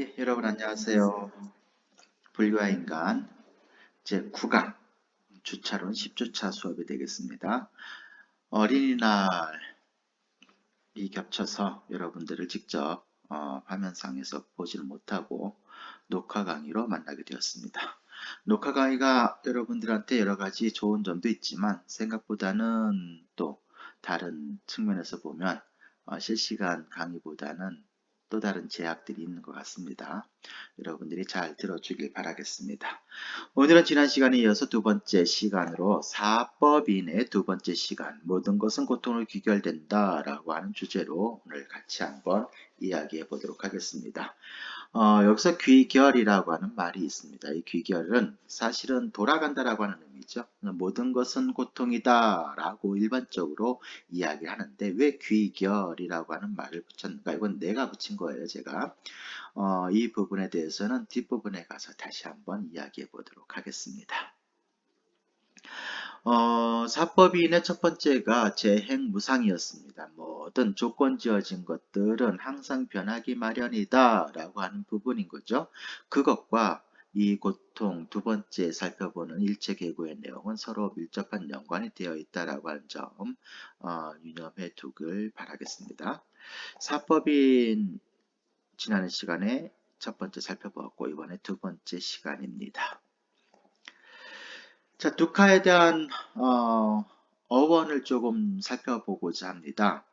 예, 여러분 안녕하세요. 불교와 인간 제9강 주차론 10주차 수업이 되겠습니다. 어린이날이 겹쳐서 여러분들을 직접 화면상에서 보지를 못하고 녹화 강의로 만나게 되었습니다. 녹화 강의가 여러분들한테 여러 가지 좋은 점도 있지만 생각보다는 또 다른 측면에서 보면 실시간 강의보다는 또 다른 제약들이 있는 것 같습니다. 여러분들이 잘 들어주길 바라겠습니다. 오늘은 지난 시간에 이어서 두 번째 시간으로 사법인의 두 번째 시간, 모든 것은 고통으로 귀결된다 라고 하는 주제로 오늘 같이 한번 이야기해 보도록 하겠습니다. 여기서 귀결이라고 하는 말이 있습니다. 이 귀결은 사실은 돌아간다라고 하는 의미죠. 모든 것은 고통이다 라고 일반적으로 이야기하는데 왜 귀결이라고 하는 말을 붙였는가? 이건 내가 붙인 거예요, 제가. 이 부분에 대해서는 뒷부분에 가서 다시 한번 이야기해 보도록 하겠습니다. 사법인의 첫 번째가 재행무상이었습니다. 모든 조건 지어진 것들은 항상 변하기 마련이다 라고 하는 부분인 거죠. 그것과 이 고통 두 번째 살펴보는 일체계고의 내용은 서로 밀접한 연관이 되어 있다라고 하는 점 유념해 두길 바라겠습니다. 사법인 지난 시간에 첫 번째 살펴보았고 이번에 두 번째 시간입니다. 자, 두카에 대한 어원을 조금 살펴보고자 합니다.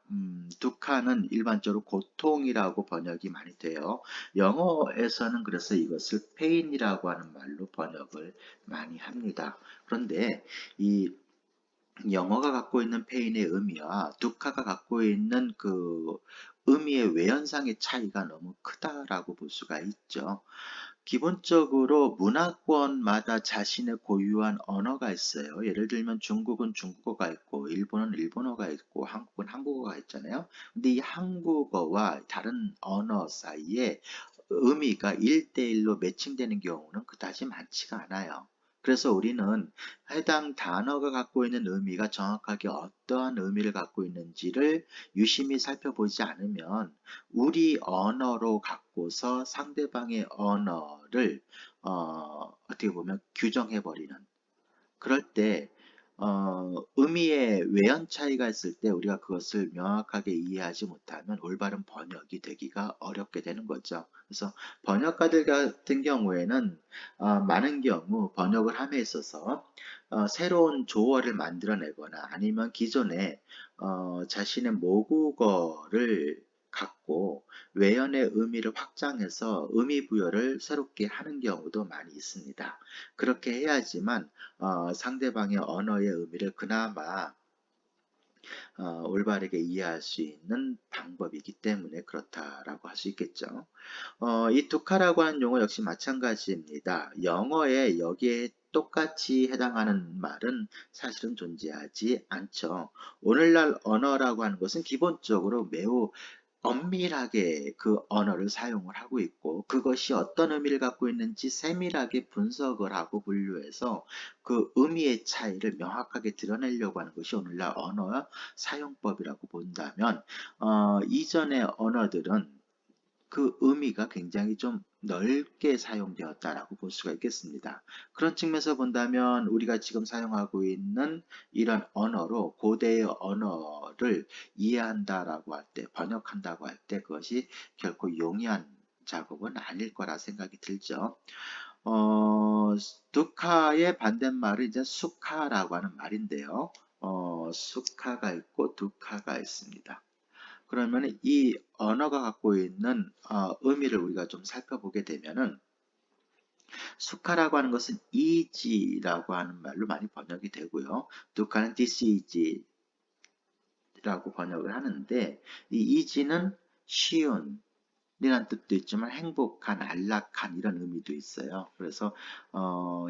두카는 일반적으로 고통이라고 번역이 많이 돼요. 영어에서는 그래서 이것을 pain이라고 하는 말로 번역을 많이 합니다. 그런데 이 영어가 갖고 있는 pain의 의미와 두카가 갖고 있는 그 의미의 외연상의 차이가 너무 크다라고 볼 수가 있죠. 기본적으로 문화권마다 자신의 고유한 언어가 있어요. 예를 들면 중국은 중국어가 있고 일본은 일본어가 있고 한국은 한국어가 있잖아요. 근데 이 한국어와 다른 언어 사이에 의미가 1대1로 매칭되는 경우는 그다지 많지가 않아요. 그래서 우리는 해당 단어가 갖고 있는 의미가 정확하게 어떠한 의미를 갖고 있는지를 유심히 살펴보지 않으면 우리 언어로 갖고서 상대방의 언어를 어떻게 보면 규정해버리는 그럴 때 의미의 외연 차이가 있을 때 우리가 그것을 명확하게 이해하지 못하면 올바른 번역이 되기가 어렵게 되는 거죠. 그래서 번역가들 같은 경우에는 많은 경우 번역을 함에 있어서 새로운 조어를 만들어내거나 아니면 기존에 자신의 모국어를 갖고 외연의 의미를 확장해서 의미 부여를 새롭게 하는 경우도 많이 있습니다. 그렇게 해야지만 상대방의 언어의 의미를 그나마 올바르게 이해할 수 있는 방법이기 때문에 그렇다라고 할 수 있겠죠. 이 두카라고 하는 용어 역시 마찬가지입니다. 영어에 여기에 똑같이 해당하는 말은 사실은 존재하지 않죠. 오늘날 언어라고 하는 것은 기본적으로 매우 엄밀하게 그 언어를 사용을 하고 있고 그것이 어떤 의미를 갖고 있는지 세밀하게 분석을 하고 분류해서 그 의미의 차이를 명확하게 드러내려고 하는 것이 오늘날 언어 사용법이라고 본다면 이전의 언어들은 그 의미가 굉장히 좀 넓게 사용되었다라고 볼 수가 있겠습니다. 그런 측면에서 본다면 우리가 지금 사용하고 있는 이런 언어로 고대의 언어를 이해한다라고 할 때, 번역한다고 할 때 그것이 결코 용이한 작업은 아닐 거라 생각이 들죠. 두카의 반대말은 이제 수카라고 하는 말인데요. 수카가 있고 두카가 있습니다. 그러면 이 언어가 갖고 있는 의미를 우리가 좀 살펴보게 되면은 수카라고 하는 것은 is라고 하는 말로 많이 번역이 되고요. 두카는 this is라고 번역을 하는데 이 is는 쉬운 이란 뜻도 있지만 행복한, 안락한 이런 의미도 있어요. 그래서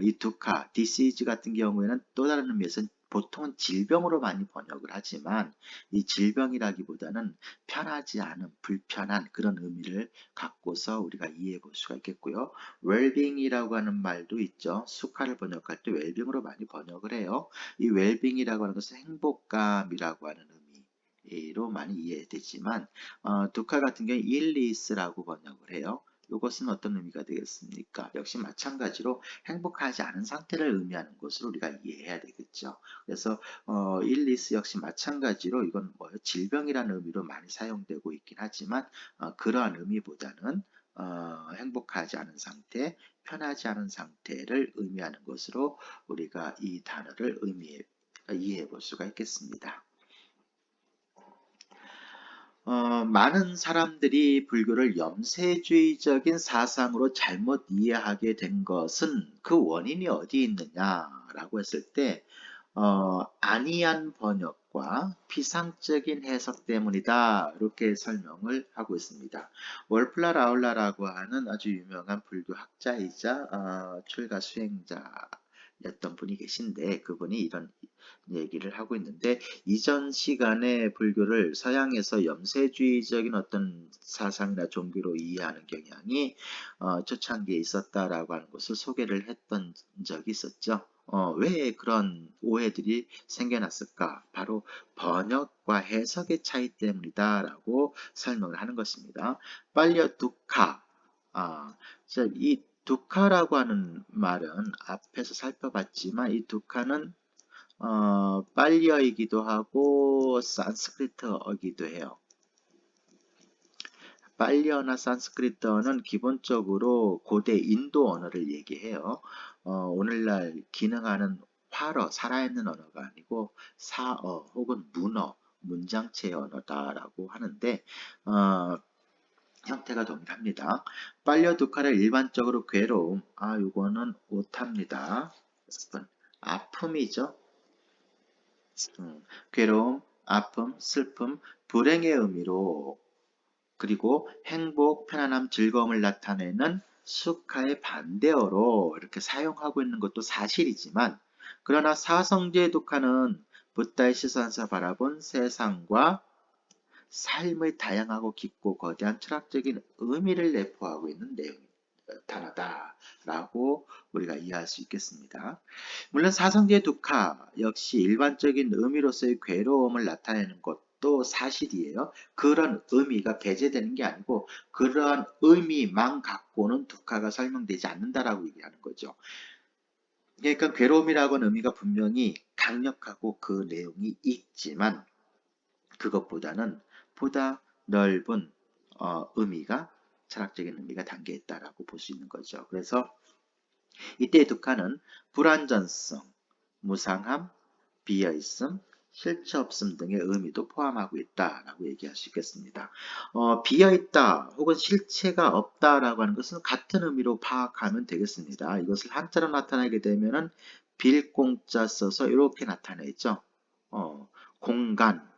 이 두카, 디시즈 같은 경우에는 또 다른 의미에서 보통은 질병으로 많이 번역을 하지만 이 질병이라기보다는 편하지 않은, 불편한 그런 의미를 갖고서 우리가 이해해 볼 수가 있겠고요. 웰빙이라고 하는 말도 있죠. 수카를 번역할 때 웰빙으로 많이 번역을 해요. 이 웰빙이라고 하는 것은 행복감이라고 하는 의미로 많이 이해되지만 두카 같은 경우는 일리스라고 번역을 해요. 이것은 어떤 의미가 되겠습니까? 역시 마찬가지로 행복하지 않은 상태를 의미하는 것으로 우리가 이해해야 되겠죠. 그래서 일리스 역시 마찬가지로 이건 뭐 질병이라는 의미로 많이 사용되고 있긴 하지만 그러한 의미보다는 행복하지 않은 상태, 편하지 않은 상태를 의미하는 것으로 우리가 이 단어를 이해해 볼 수가 있겠습니다. 많은 사람들이 불교를 염세주의적인 사상으로 잘못 이해하게 된 것은 그 원인이 어디 있느냐라고 했을 때, 안이한 번역과 피상적인 해석 때문이다. 이렇게 설명을 하고 있습니다. 월플라 라울라라고 하는 아주 유명한 불교 학자이자 출가 수행자였던 분이 계신데 그분이 이런 얘기를 하고 있는데 이전 시간에 불교를 서양에서 염세주의적인 어떤 사상이나 종교로 이해하는 경향이 초창기에 있었다라고 하는 것을 소개를 했던 적이 있었죠. 왜 그런 오해들이 생겨났을까? 바로 번역과 해석의 차이 때문이다라고 설명을 하는 것입니다. 빨려 두카. 이 두카라고 하는 말은 앞에서 살펴봤지만 이 두카는 빨리어이기도 하고 산스크리트어이기도 해요. 빨리어나 산스크리트어는 기본적으로 고대 인도 언어를 얘기해요. 오늘날 기능하는 활어, 살아있는 언어가 아니고 사어 혹은 문어, 문장체의 언어다라고 하는데 형태가 동일합니다. 빨려두카를 일반적으로 괴로움, 이거는 오탑니다. 아픔이죠. 괴로움, 아픔, 슬픔, 불행의 의미로 그리고 행복, 편안함, 즐거움을 나타내는 수카의 반대어로 이렇게 사용하고 있는 것도 사실이지만 그러나 사성제의 독하는 붓다의 시선에서 바라본 세상과 삶의 다양하고 깊고 거대한 철학적인 의미를 내포하고 있는 단어다라고 우리가 이해할 수 있겠습니다. 물론 사성제 두카 역시 일반적인 의미로서의 괴로움을 나타내는 것도 사실이에요. 그런 의미가 배제되는 게 아니고 그러한 의미만 갖고는 두카가 설명되지 않는다라고 얘기하는 거죠. 그러니까 괴로움이라고 하는 의미가 분명히 강력하고 그 내용이 있지만 그것보다는 보다 넓은 의미가 철학적인 의미가 담겨 있다라고 볼 수 있는 거죠. 그래서 이때 두카는 불완전성, 무상함, 비어있음, 실체 없음 등의 의미도 포함하고 있다라고 얘기할 수 있겠습니다. 비어있다 혹은 실체가 없다라고 하는 것은 같은 의미로 파악하면 되겠습니다. 이것을 한자로 나타내게 되면은 빌공자 써서 이렇게 나타내죠. 공간,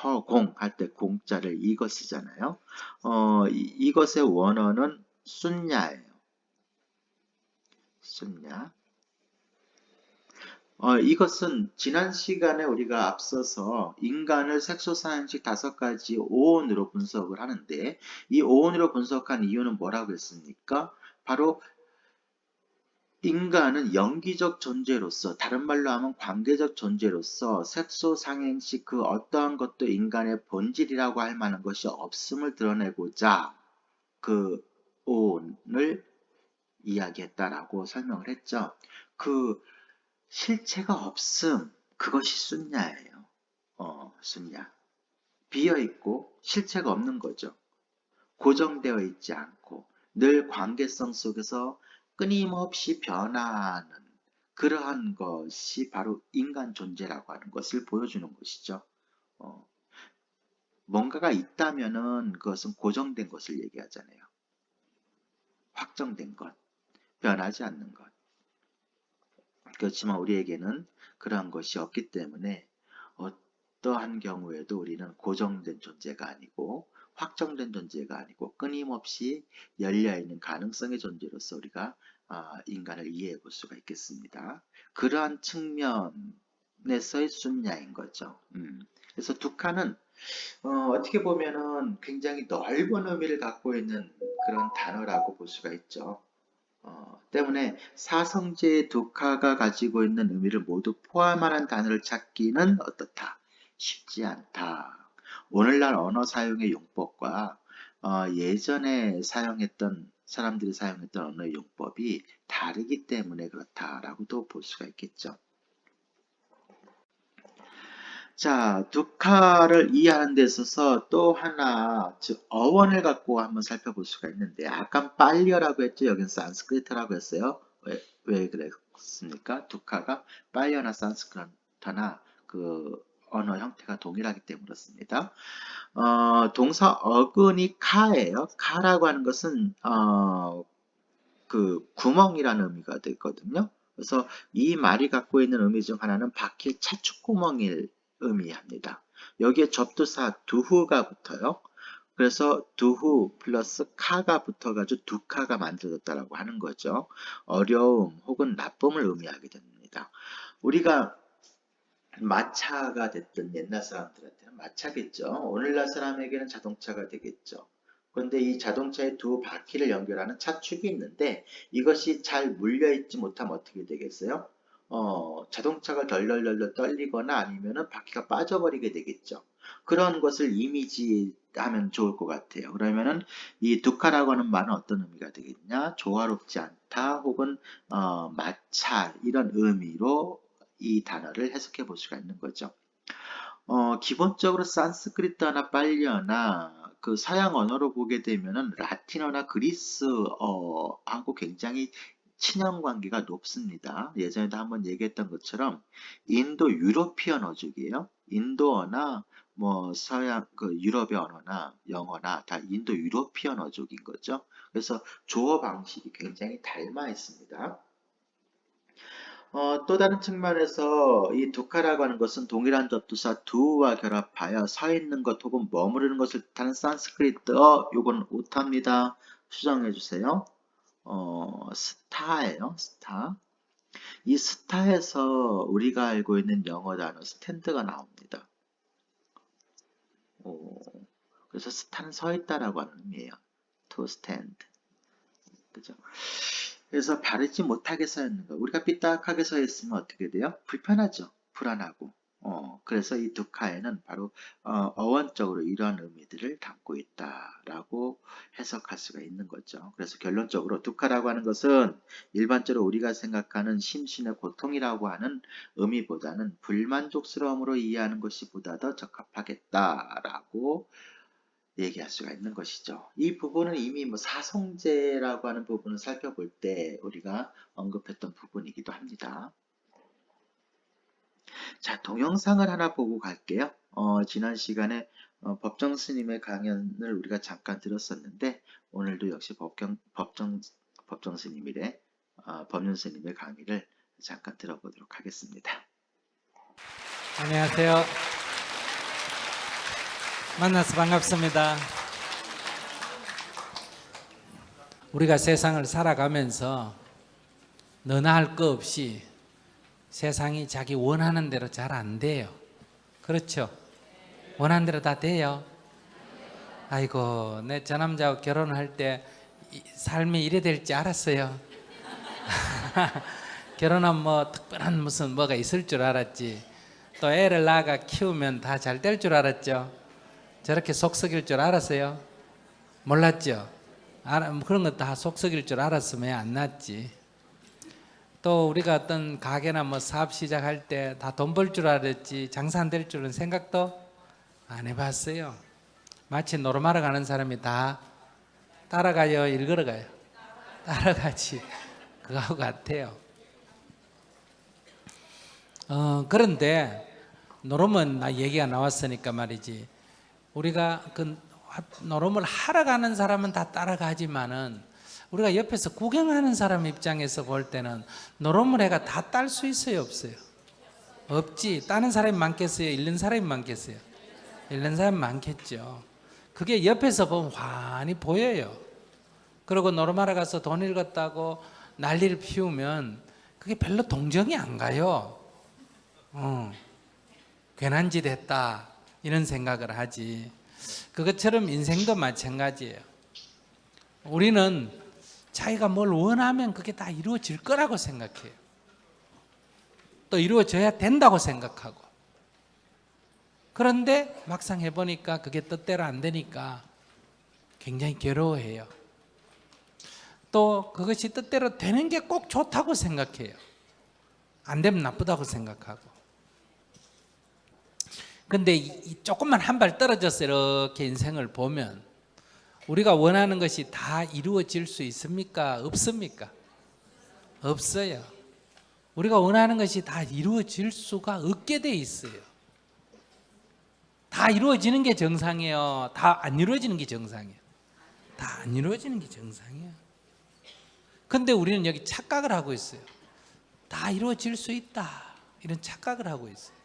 허공 할 때 공자를 이거 쓰잖아요. 이것의 원어는 순야예요. 순야. 이것은 지난 시간에 우리가 앞서서 인간을 색소사행식 5가지 오온으로 분석을 하는데 이 오온으로 분석한 이유는 뭐라고 했습니까? 바로 인간은 영기적 존재로서 다른 말로 하면 관계적 존재로서 색소상행식 그 어떠한 것도 인간의 본질이라고 할 만한 것이 없음을 드러내고자 그 오온을 이야기했다라고 설명을 했죠. 그 실체가 없음, 그것이 순야예요. 순야. 비어있고 실체가 없는 거죠. 고정되어 있지 않고 늘 관계성 속에서 끊임없이 변화하는 그러한 것이 바로 인간 존재라고 하는 것을 보여주는 것이죠. 어, 뭔가가 있다면은 그것은 고정된 것을 얘기하잖아요. 확정된 것, 변하지 않는 것. 그렇지만 우리에게는 그러한 것이 없기 때문에 어떠한 경우에도 우리는 고정된 존재가 아니고 확정된 존재가 아니고 끊임없이 열려있는 가능성의 존재로서 우리가 인간을 이해해 볼 수가 있겠습니다. 그러한 측면에서의 순야인 거죠. 그래서 두카는 어떻게 보면은 굉장히 넓은 의미를 갖고 있는 그런 단어라고 볼 수가 있죠. 때문에 사성제의 두카가 가지고 있는 의미를 모두 포함하는 단어를 찾기는 어떻다? 쉽지 않다. 오늘날 언어 사용의 용법과 예전에 사용했던 사람들이 사용했던 언어의 용법이 다르기 때문에 그렇다라고도 볼 수가 있겠죠. 자, 두카를 이해하는 데 있어서 또 하나, 즉 어원을 갖고 한번 살펴볼 수가 있는데, 아까 빨려라고 했죠. 여긴 산스크리트라고 했어요. 왜 그랬습니까? 두카가 빨려나 산스크리트나 그 언어 형태가 동일하기 때문에 그렇습니다. 동사 어근이 카예요. 카라고 하는 것은 그 구멍이라는 의미가 되거든요. 그래서 이 말이 갖고 있는 의미 중 하나는 바퀴 차축구멍을 의미합니다. 여기에 접두사 두후가 붙어요. 그래서 두후 플러스 카가 붙어가지고 두카가 만들어졌다라고 하는 거죠. 어려움 혹은 나쁨을 의미하게 됩니다. 우리가 마차가 됐든 옛날 사람들한테는 마차겠죠. 오늘날 사람에게는 자동차가 되겠죠. 그런데 이 자동차의 두 바퀴를 연결하는 차축이 있는데 이것이 잘 물려있지 못하면 어떻게 되겠어요? 자동차가 덜덜덜덜 떨리거나 아니면은 바퀴가 빠져버리게 되겠죠. 그런 것을 이미지하면 좋을 것 같아요. 그러면은 이 두카라고 하는 말은 어떤 의미가 되겠냐? 조화롭지 않다 혹은 마찰 이런 의미로 이 단어를 해석해 볼 수가 있는 거죠. 기본적으로 산스크리트나 빨리어나 그 서양 언어로 보게 되면은 라틴어나 그리스어하고 굉장히 친연 관계가 높습니다. 예전에도 한번 얘기했던 것처럼 인도 유로피언 어족이에요. 인도어나 뭐 서양 그 유럽의 언어나 영어나 다 인도 유로피언 어족인 거죠. 그래서 조어 방식이 굉장히 닮아 있습니다. 또 다른 측면에서 이 두카라고 하는 것은 동일한 접두사 두와 결합하여 서 있는 것 혹은 머무르는 것을 뜻하는 산스크리트어, 요건 오타입니다. 수정해 주세요. 스타예요, 스타. 이 스타에서 우리가 알고 있는 영어 단어 스탠드가 나옵니다. 그래서 스타는 서 있다라고 하는 의미예요. to stand. 그죠? 그래서 바르지 못하게 서 있는 거. 우리가 삐딱하게 서 있으면 어떻게 돼요? 불편하죠. 불안하고. 그래서 이 두카에는 바로 어원적으로 이러한 의미들을 담고 있다라고 해석할 수가 있는 거죠. 그래서 결론적으로 두카라고 하는 것은 일반적으로 우리가 생각하는 심신의 고통이라고 하는 의미보다는 불만족스러움으로 이해하는 것이 보다 더 적합하겠다라고 얘기할 수가 있는 것이죠. 이 부분은 이미 뭐 사성제라고 하는 부분을 살펴볼 때 우리가 언급했던 부분이기도 합니다. 자, 동영상을 하나 보고 갈게요. 지난 시간에 법정 스님의 강연을 우리가 잠깐 들었었는데 오늘도 역시 법정 스님이래 법륜 스님의 강의를 잠깐 들어보도록 하겠습니다. 안녕하세요. 만나서 반갑습니다. 우리가 세상을 살아가면서 너나 할 거 없이 세상이 자기 원하는 대로 잘 안 돼요. 그렇죠? 원하는 대로 다 돼요. 아이고, 내 저 남자하고 결혼할 때 삶이 이래 될지 알았어요. 결혼하면 뭐 특별한 무슨 뭐가 있을 줄 알았지. 또 애를 낳아가 키우면 다 잘 될 줄 알았죠. 저렇게 속 썩일 줄 알았어요? 몰랐죠? 그런 거 다 속 썩일 줄 알았으면 안 낳지. 또 우리가 어떤 가게나 뭐 사업 시작할 때 다 돈 벌 줄 알았지 장사 안 될 줄은 생각도 안 해봤어요. 마치 노름하러 가는 사람이 다 따라가요, 일 걸어가요? 따라가지. 그거하고 같아요. 그런데 노름은 얘기가 나왔으니까 말이지. 우리가 그 노름을 하러 가는 사람은 다 따라가지만은 우리가 옆에서 구경하는 사람 입장에서 볼 때는 노름을 해가 다 딸 수 있어요, 없어요? 없지. 따는 사람이 많겠어요? 잃는 사람이 많겠어요? 잃는 사람이 많겠죠. 그게 옆에서 보면 환히 보여요. 그리고 노름하러 가서 돈 읽었다고 난리를 피우면 그게 별로 동정이 안 가요. 괜한 짓 했다 이런 생각을 하지. 그것처럼 인생도 마찬가지예요. 우리는 자기가 뭘 원하면 그게 다 이루어질 거라고 생각해요. 또 이루어져야 된다고 생각하고. 그런데 막상 해보니까 그게 뜻대로 안 되니까 굉장히 괴로워해요. 또 그것이 뜻대로 되는 게 꼭 좋다고 생각해요. 안 되면 나쁘다고 생각하고. 근데 조금만 한 발 떨어져서 이렇게 인생을 보면 우리가 원하는 것이 다 이루어질 수 있습니까? 없습니까? 없어요. 우리가 원하는 것이 다 이루어질 수가 없게 돼 있어요. 다 이루어지는 게 정상이에요. 다 안 이루어지는 게 정상이에요. 다 안 이루어지는 게 정상이에요. 근데 우리는 여기 착각을 하고 있어요. 다 이루어질 수 있다. 이런 착각을 하고 있어요.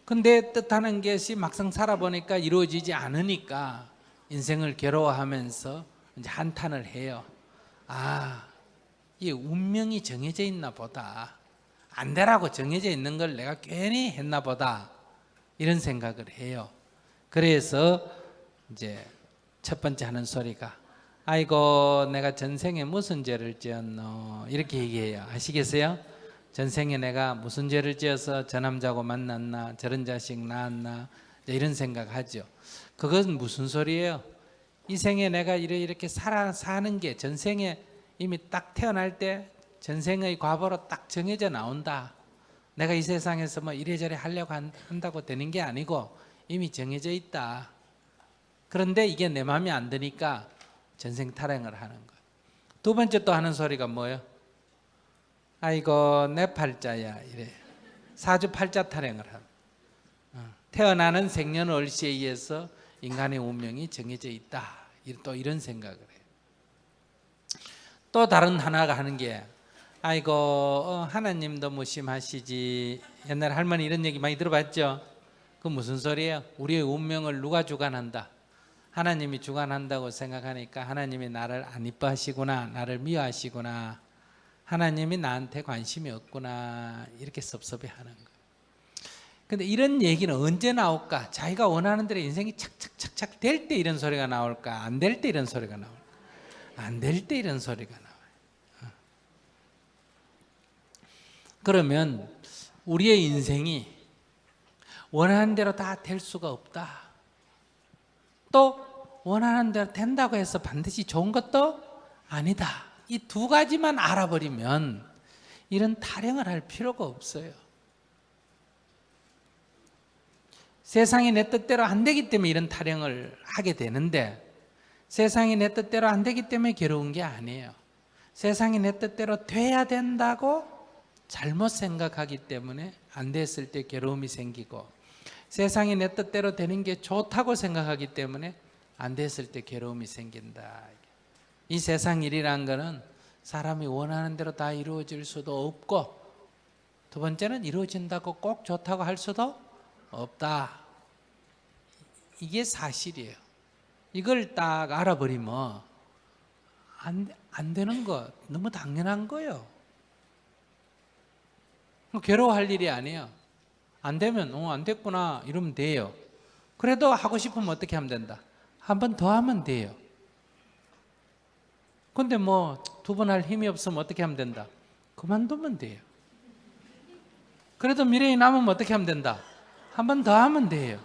근데 뜻하는 것이 막상 살아보니까 이루어지지 않으니까 인생을 괴로워하면서 이제 한탄을 해요. 아, 이 운명이 정해져 있나 보다. 안 되라고 정해져 있는 걸 내가 괜히 했나 보다. 이런 생각을 해요. 그래서 이제 첫 번째 하는 소리가 아이고 내가 전생에 무슨 죄를 지었노 이렇게 얘기해요. 아시겠어요? 전생에 내가 무슨 죄를 지어서 저 남자하고 만났나 저런 자식 낳았나 이런 생각하죠. 그건 무슨 소리예요? 이 생에 내가 이렇게 사는 게 전생에 이미 딱 태어날 때 전생의 과보로 딱 정해져 나온다. 내가 이 세상에서 뭐 이래저래 하려고 한다고 되는 게 아니고 이미 정해져 있다. 그런데 이게 내 마음에 안 드니까 전생 탈행을 하는 거예요. 두 번째 또 하는 소리가 뭐예요? 아이고 내 팔자야 이래. 사주팔자 탈행을 하는. 태어나는 생년월시에 의해서 인간의 운명이 정해져 있다. 또 이런 생각을 해요. 또 다른 하나가 하는 게 아이고 하나님도 무심하시지. 옛날 할머니 이런 얘기 많이 들어봤죠? 그 무슨 소리예요? 우리의 운명을 누가 주관한다? 하나님이 주관한다고 생각하니까 하나님이 나를 안 이뻐하시구나, 나를 미워하시구나, 하나님이 나한테 관심이 없구나 이렇게 섭섭해하는 거예요. 근데 이런 얘기는 언제 나올까? 자기가 원하는 대로 인생이 착착착착 될 때 이런 소리가 나올까? 안 될 때 이런 소리가 나올까? 안 될 때 이런 소리가 나와요. 그러면 우리의 인생이 원하는 대로 다 될 수가 없다. 또 원하는 대로 된다고 해서 반드시 좋은 것도 아니다. 이 두 가지만 알아버리면 이런 타령을 할 필요가 없어요. 세상이 내 뜻대로 안 되기 때문에 이런 타령을 하게 되는데 세상이 내 뜻대로 안 되기 때문에 괴로운 게 아니에요. 세상이 내 뜻대로 돼야 된다고 잘못 생각하기 때문에 안 됐을 때 괴로움이 생기고 세상이 내 뜻대로 되는 게 좋다고 생각하기 때문에 안 됐을 때 괴로움이 생긴다. 이 세상 일이란 거는 사람이 원하는 대로 다 이루어질 수도 없고 두 번째는 이루어진다고 꼭 좋다고 할 수도 없다. 이게 사실이에요. 이걸 딱 알아버리면 안 되는 거 너무 당연한 거예요. 괴로워할 일이 아니에요. 안 되면 안 됐구나 이러면 돼요. 그래도 하고 싶으면 어떻게 하면 된다? 한 번 더 하면 돼요. 근데 뭐 두 번 할 힘이 없으면 어떻게 하면 된다? 그만두면 돼요. 그래도 미래에 남으면 어떻게 하면 된다? 한 번 더 하면 돼요.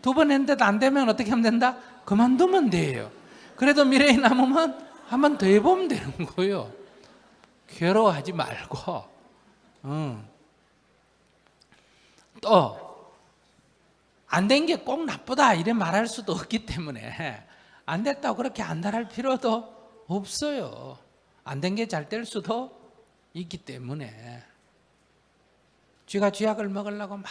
두 번 했는데도 안 되면 어떻게 하면 된다? 그만두면 돼요. 그래도 미래에 남으면 한 번 더 해보면 되는 거예요. 괴로워하지 말고 또 안 된 게 꼭 나쁘다 이래 말할 수도 없기 때문에 안 됐다고 그렇게 안달할 필요도 없어요. 안 된 게 잘 될 수도 있기 때문에 쥐가 쥐약을 먹으려고 막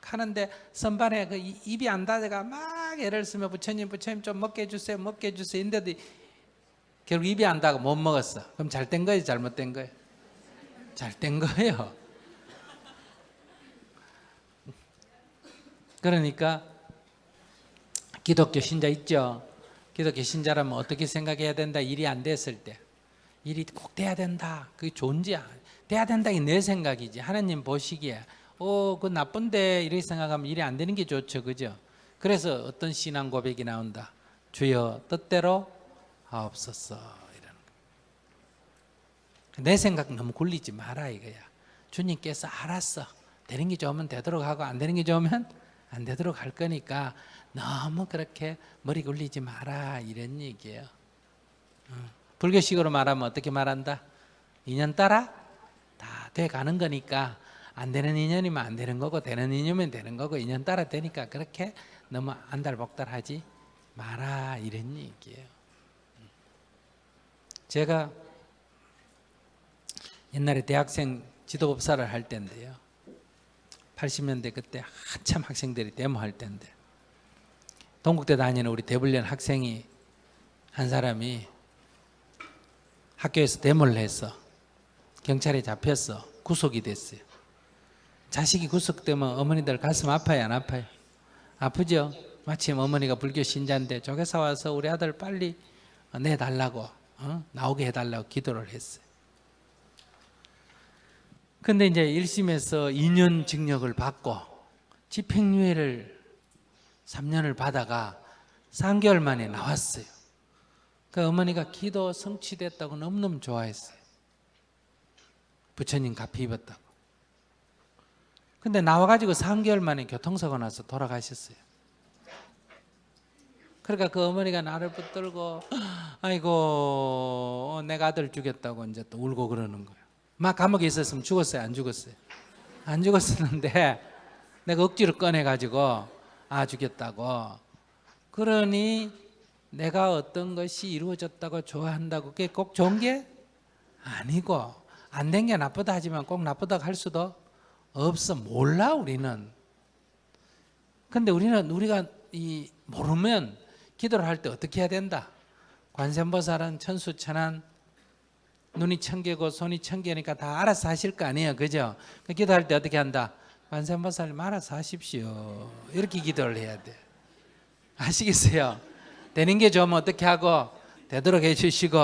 하는데 선반에 그 입이 안 닿아가 막 애를 쓰며 부처님 좀 먹게 해주세요 먹게 해주세요 인데도 결국 입이 안 닿아가 못 먹었어. 그럼 잘 된 거예요 잘못된 거예요? 잘 된 거예요. 그러니까 기독교 신자 있죠? 기독교 신자라면 어떻게 생각해야 된다? 일이 안 됐을 때 일이 꼭 돼야 된다. 그게 좋은지 돼야 된다. 이게 내 생각이지. 하나님 보시기에 그거 나쁜데 이렇게 생각하면 일이 안 되는 게 좋죠. 그죠? 그래서 어떤 신앙 고백이 나온다. 주여 뜻대로 하옵소서 이러는 거야. 내 생각 너무 굴리지 마라 이거야. 주님께서 알았어. 되는 게 좋으면 되도록 하고 안 되는 게 좋으면 안 되도록 할 거니까 너무 그렇게 머리 굴리지 마라 이런 얘기예요. 불교식으로 말하면 어떻게 말한다? 인연 따라 다 돼가는 거니까 안 되는 인연이면 안 되는 거고 되는 인연이면 되는 거고 인연 따라 되니까 그렇게 너무 안달복달하지 마라 이런 얘기예요. 제가 옛날에 대학생 지도법사를 할 때인데요. 80년대 그때 한참 학생들이 데모할 때인데 동국대 다니는 우리 대불련 학생이 한 사람이 학교에서 데모를 했어. 경찰에 잡혔어. 구속이 됐어요. 자식이 구속되면 어머니들 가슴 아파요, 안 아파요? 아프죠? 마침 어머니가 불교 신자인데 조계사 와서 우리 아들 빨리 내달라고 나오게 해달라고 기도를 했어요. 근데 이제 1심에서 2년 징역을 받고 집행유예를 3년을 받아가 3개월 만에 나왔어요. 그 어머니가 기도 성취됐다고 너무너무 좋아했어요. 부처님 값이 입었다고. 근데 나와가지고 3개월 만에 교통사고 나서 돌아가셨어요. 그러니까 그 어머니가 나를 붙들고 아이고 내가 아들 죽였다고 이제 또 울고 그러는 거예요. 막 감옥에 있었으면 죽었어요, 안 죽었어요? 안 죽었었는데 내가 억지로 꺼내가지고 죽였다고. 그러니 내가 어떤 것이 이루어졌다고 좋아한다고 그게 꼭 좋은 게 아니고 안 된 게 나쁘다 하지만 꼭 나쁘다고 할 수도 없어. 몰라 우리는. 근데 우리가 모르면 기도를 할 때 어떻게 해야 된다? 관세음보살은 천수천안 눈이 천 개고 손이 천 개니까 다 알아서 하실 거 아니에요, 그죠? 기도할 때 어떻게 한다? 관세음보살님 알아서 하십시오. 이렇게 기도를 해야 돼. 아시겠어요? 되는 게 좋으면 어떻게 하고 되도록 해주시고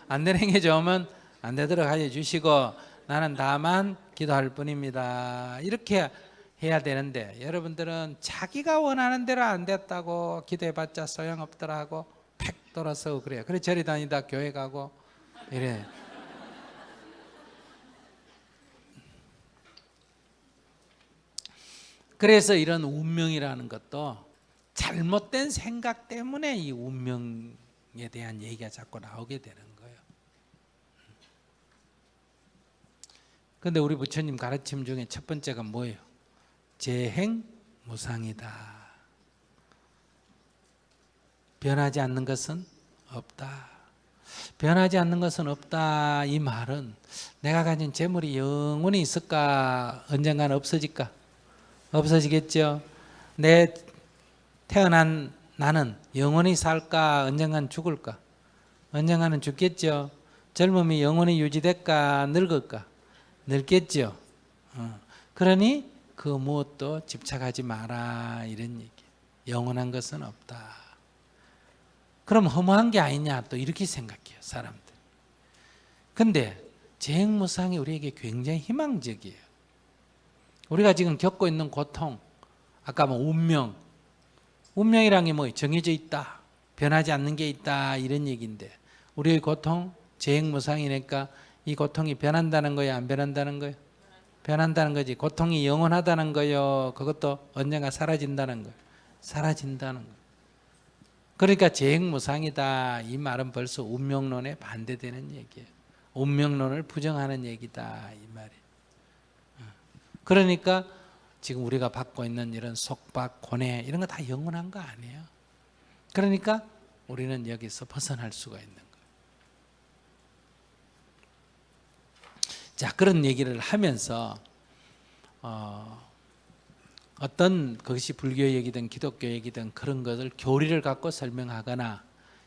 안 되는 게 좋으면 안 되도록 해주시고 나는 다만 기도할 뿐입니다. 이렇게 해야 되는데 여러분들은 자기가 원하는 대로 안 됐다고 기도해봤자 소용없더라 하고 팩 돌아서고 그래요. 그래 저리 다니다 교회 가고 이래. 그래서 이런 운명이라는 것도 잘못된 생각 때문에 이 운명에 대한 얘기가 자꾸 나오게 되는 거예요. 그런데 우리 부처님 가르침 중에 첫 번째가 뭐예요? 재행무상이다. 변하지 않는 것은 없다. 변하지 않는 것은 없다. 이 말은 내가 가진 재물이 영원히 있을까? 언젠가는 없어질까? 없어지겠죠. 내 태어난 나는 영원히 살까? 언젠가는 죽을까? 언젠가는 죽겠죠. 젊음이 영원히 유지될까? 늙을까? 늙겠죠. 그러니 그 무엇도 집착하지 마라 이런 얘기. 영원한 것은 없다. 그럼 허무한 게 아니냐 또 이렇게 생각해요 사람들. 근데 재행무상이 우리에게 굉장히 희망적이에요. 우리가 지금 겪고 있는 고통, 아까 뭐 운명이란 게 뭐 정해져 있다, 변하지 않는 게 있다 이런 얘기인데 우리의 고통 재행무상이니까 이 고통이 변한다는 거예요, 안 변한다는 거예요? 변한다는 거지. 고통이 영원하다는 거예요, 그것도 언젠가 사라진다는 거예요? 사라진다는 거예요. 그러니까 재행무상이다 이 말은 벌써 운명론에 반대되는 얘기예요. 운명론을 부정하는 얘기다 이 말이에요. 그러니까 지금 우리가 받고 있는 이런 속박, 고뇌 이런 거 다 영원한 거 아니에요. 그러니까 우리는 여기서 벗어날 수가 있는 거예요. 자, 그런 얘기를 하면서 어떤 그것이 불교 얘기든 기독교 얘기든 그런 것을 교리를 갖고 설명하거나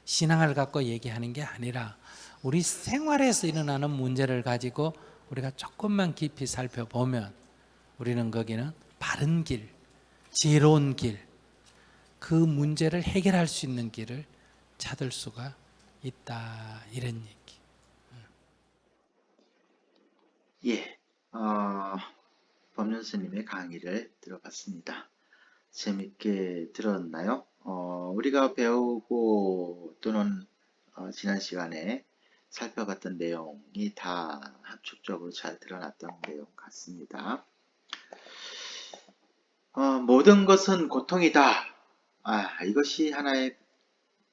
신앙을 갖고 얘기하는 게 아니라 우리 생활에서 일어나는 문제를 가지고 우리가 조금만 깊이 살펴보면 우리는 거기는 바른 길, 지혜로운 길, 그 문제를 해결할 수 있는 길을 찾을 수가 있다 이런 얘기. 예, 법륜 스님의 강의를 들어봤습니다. 재밌게 들었나요? 우리가 배우고 또는 지난 시간에 살펴봤던 내용이 다 함축적으로 잘 드러났던 내용 같습니다. 모든 것은 고통이다. 이것이 하나의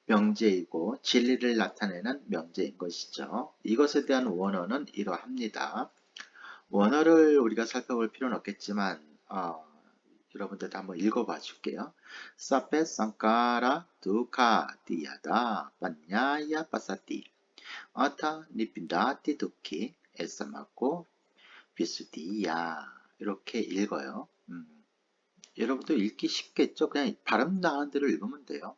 명제이고 진리를 나타내는 명제인 것이죠. 이것에 대한 원어는 이러합니다. 원어를 우리가 살펴볼 필요는 없겠지만 여러분들도 한번 읽어봐 줄게요. 사페 상카라 두카 디야다 빠냐야 빠사티 아타 니핀다티 두키 에사마코 비스디야 이렇게 읽어요. 여러분도 읽기 쉽겠죠? 그냥 발음 나은 대로 읽으면 돼요.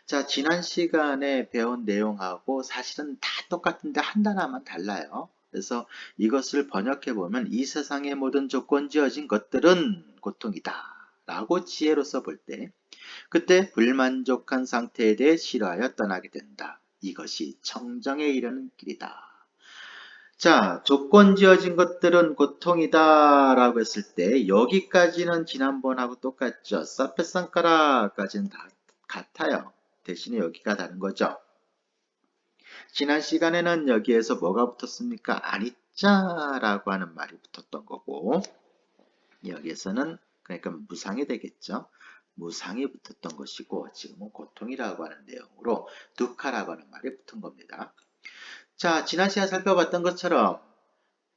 자, 지난 시간에 배운 내용하고 사실은 다 똑같은데 한 단어만 달라요. 그래서 이것을 번역해 보면 이 세상의 모든 조건지어진 것들은 고통이다 라고 지혜로 써볼 때 그때 불만족한 상태에 대해 싫어하여 떠나게 된다. 이것이 청정에 이르는 길이다. 자, 조건지어진 것들은 고통이다 라고 했을 때 여기까지는 지난번하고 똑같죠. 사페상카라까지는 다 같아요. 대신에 여기가 다른 거죠. 지난 시간에는 여기에서 뭐가 붙었습니까? 아니짜라고 하는 말이 붙었던 거고 여기에서는 그러니까 무상이 되겠죠. 무상이 붙었던 것이고 지금은 고통이라고 하는 내용으로 두카라고 하는 말이 붙은 겁니다. 자, 지난 시간 살펴봤던 것처럼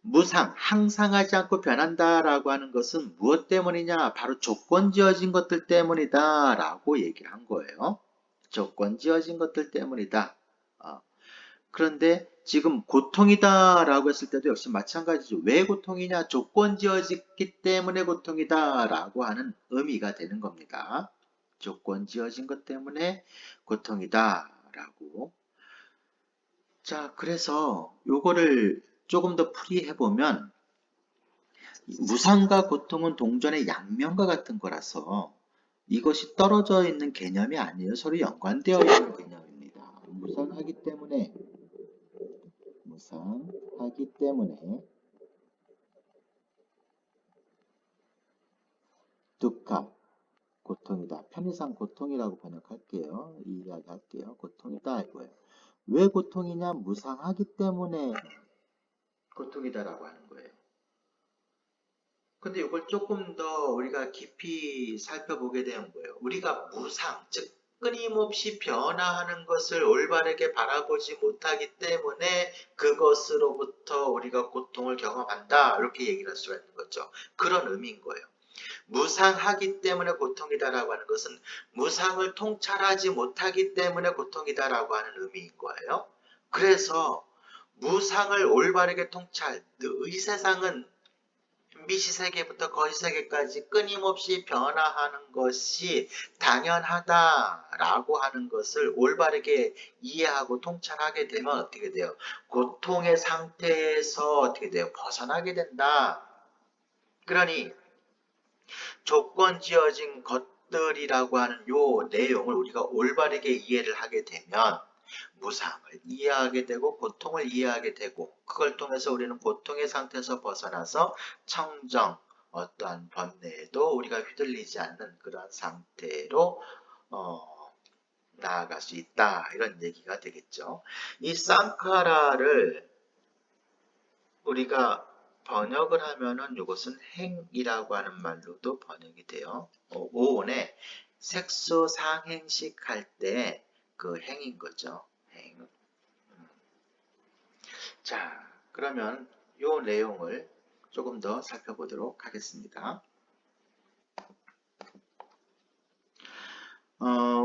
무상, 항상 하지 않고 변한다라고 하는 것은 무엇 때문이냐? 바로 조건 지어진 것들 때문이다 라고 얘기를 한 거예요. 조건 지어진 것들 때문이다. 그런데 지금 고통이다 라고 했을 때도 역시 마찬가지죠. 왜 고통이냐? 조건 지어졌기 때문에 고통이다 라고 하는 의미가 되는 겁니다. 조건 지어진 것 때문에 고통이다 라고. 자, 그래서 요거를 조금 더 풀이해보면 무상과 고통은 동전의 양면과 같은 거라서 이것이 떨어져 있는 개념이 아니에요. 서로 연관되어 있는 개념입니다. 무상하기 때문에 두카, 고통이다. 편의상 고통이라고 번역할게요. 이 이야기 할게요. 고통이다 이거예요. 왜 고통이냐? 무상하기 때문에 고통이다라고 하는 거예요. 근데 이걸 조금 더 우리가 깊이 살펴보게 되는 거예요. 우리가 무상, 즉 끊임없이 변화하는 것을 올바르게 바라보지 못하기 때문에 그것으로부터 우리가 고통을 경험한다. 이렇게 얘기를 할 수가 있는 거죠. 그런 의미인 거예요. 무상하기 때문에 고통이다라고 하는 것은 무상을 통찰하지 못하기 때문에 고통이다라고 하는 의미인 거예요. 그래서 무상을 올바르게 통찰, 이 세상은 미시세계부터 거시세계까지 끊임없이 변화하는 것이 당연하다라고 하는 것을 올바르게 이해하고 통찰하게 되면 어떻게 돼요? 고통의 상태에서 어떻게 돼요? 벗어나게 된다. 그러니 조건 지어진 것들이라고 하는 요 내용을 우리가 올바르게 이해를 하게 되면 무상을 이해하게 되고 고통을 이해하게 되고 그걸 통해서 우리는 고통의 상태에서 벗어나서 청정 어떠한 번뇌에도 우리가 휘둘리지 않는 그런 상태로 나아갈 수 있다 이런 얘기가 되겠죠. 이 쌍카라를 우리가 번역을 하면은 이것은 행이라고 하는 말로도 번역이 돼요. 오온에 색소 상행식 할 때 그 행인 거죠. 행. 자, 그러면 이 내용을 조금 더 살펴보도록 하겠습니다.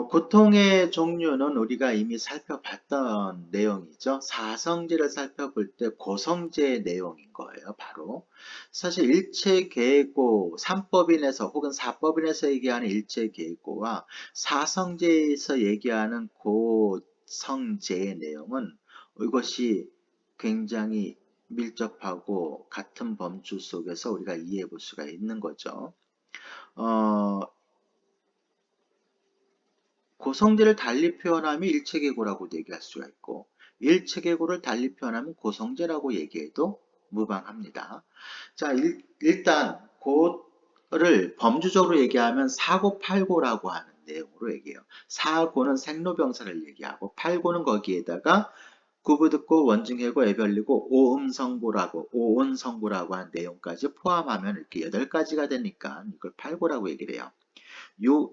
고통의 종류는 우리가 이미 살펴봤던 내용이죠. 사성제를 살펴볼 때 고성제의 내용인 거예요. 바로 사실 일체계고 3법인에서 혹은 4법인에서 얘기하는 일체계고와 사성제에서 얘기하는 고성제의 내용은 이것이 굉장히 밀접하고 같은 범주 속에서 우리가 이해해 볼 수가 있는 거죠. 고성제를 달리 표현하면 일체계고라고 얘기할 수가 있고 일체계고를 달리 표현하면 고성제라고 얘기해도 무방합니다. 자, 일단 고를 범주적으로 얘기하면 사고팔고라고 하는 내용으로 얘기해요. 사고는 생로병사를 얘기하고 팔고는 거기에다가 구부듣고 원증해고 애별리고 오음성고라고 오온성고라고 하는 내용까지 포함하면 이렇게 8가지가 되니까 이걸 팔고라고 얘기를 해요.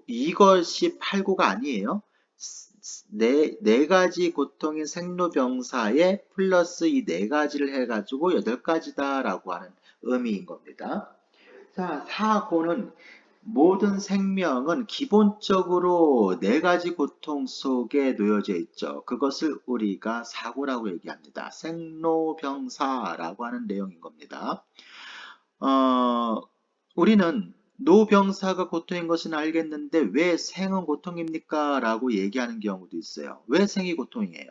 이것이 8구가 아니에요. 네 가지 고통인 생로병사에 플러스 이 네 가지를 해가지고 8가지다라고 하는 의미인 겁니다. 자, 4고는 모든 생명은 기본적으로 네 가지 고통 속에 놓여져 있죠. 그것을 우리가 사고라고 얘기합니다. 생로병사라고 하는 내용인 겁니다. 어, 우리는 노병사가 고통인 것은 알겠는데 왜 생은 고통입니까? 라고 얘기하는 경우도 있어요. 왜 생이 고통이에요?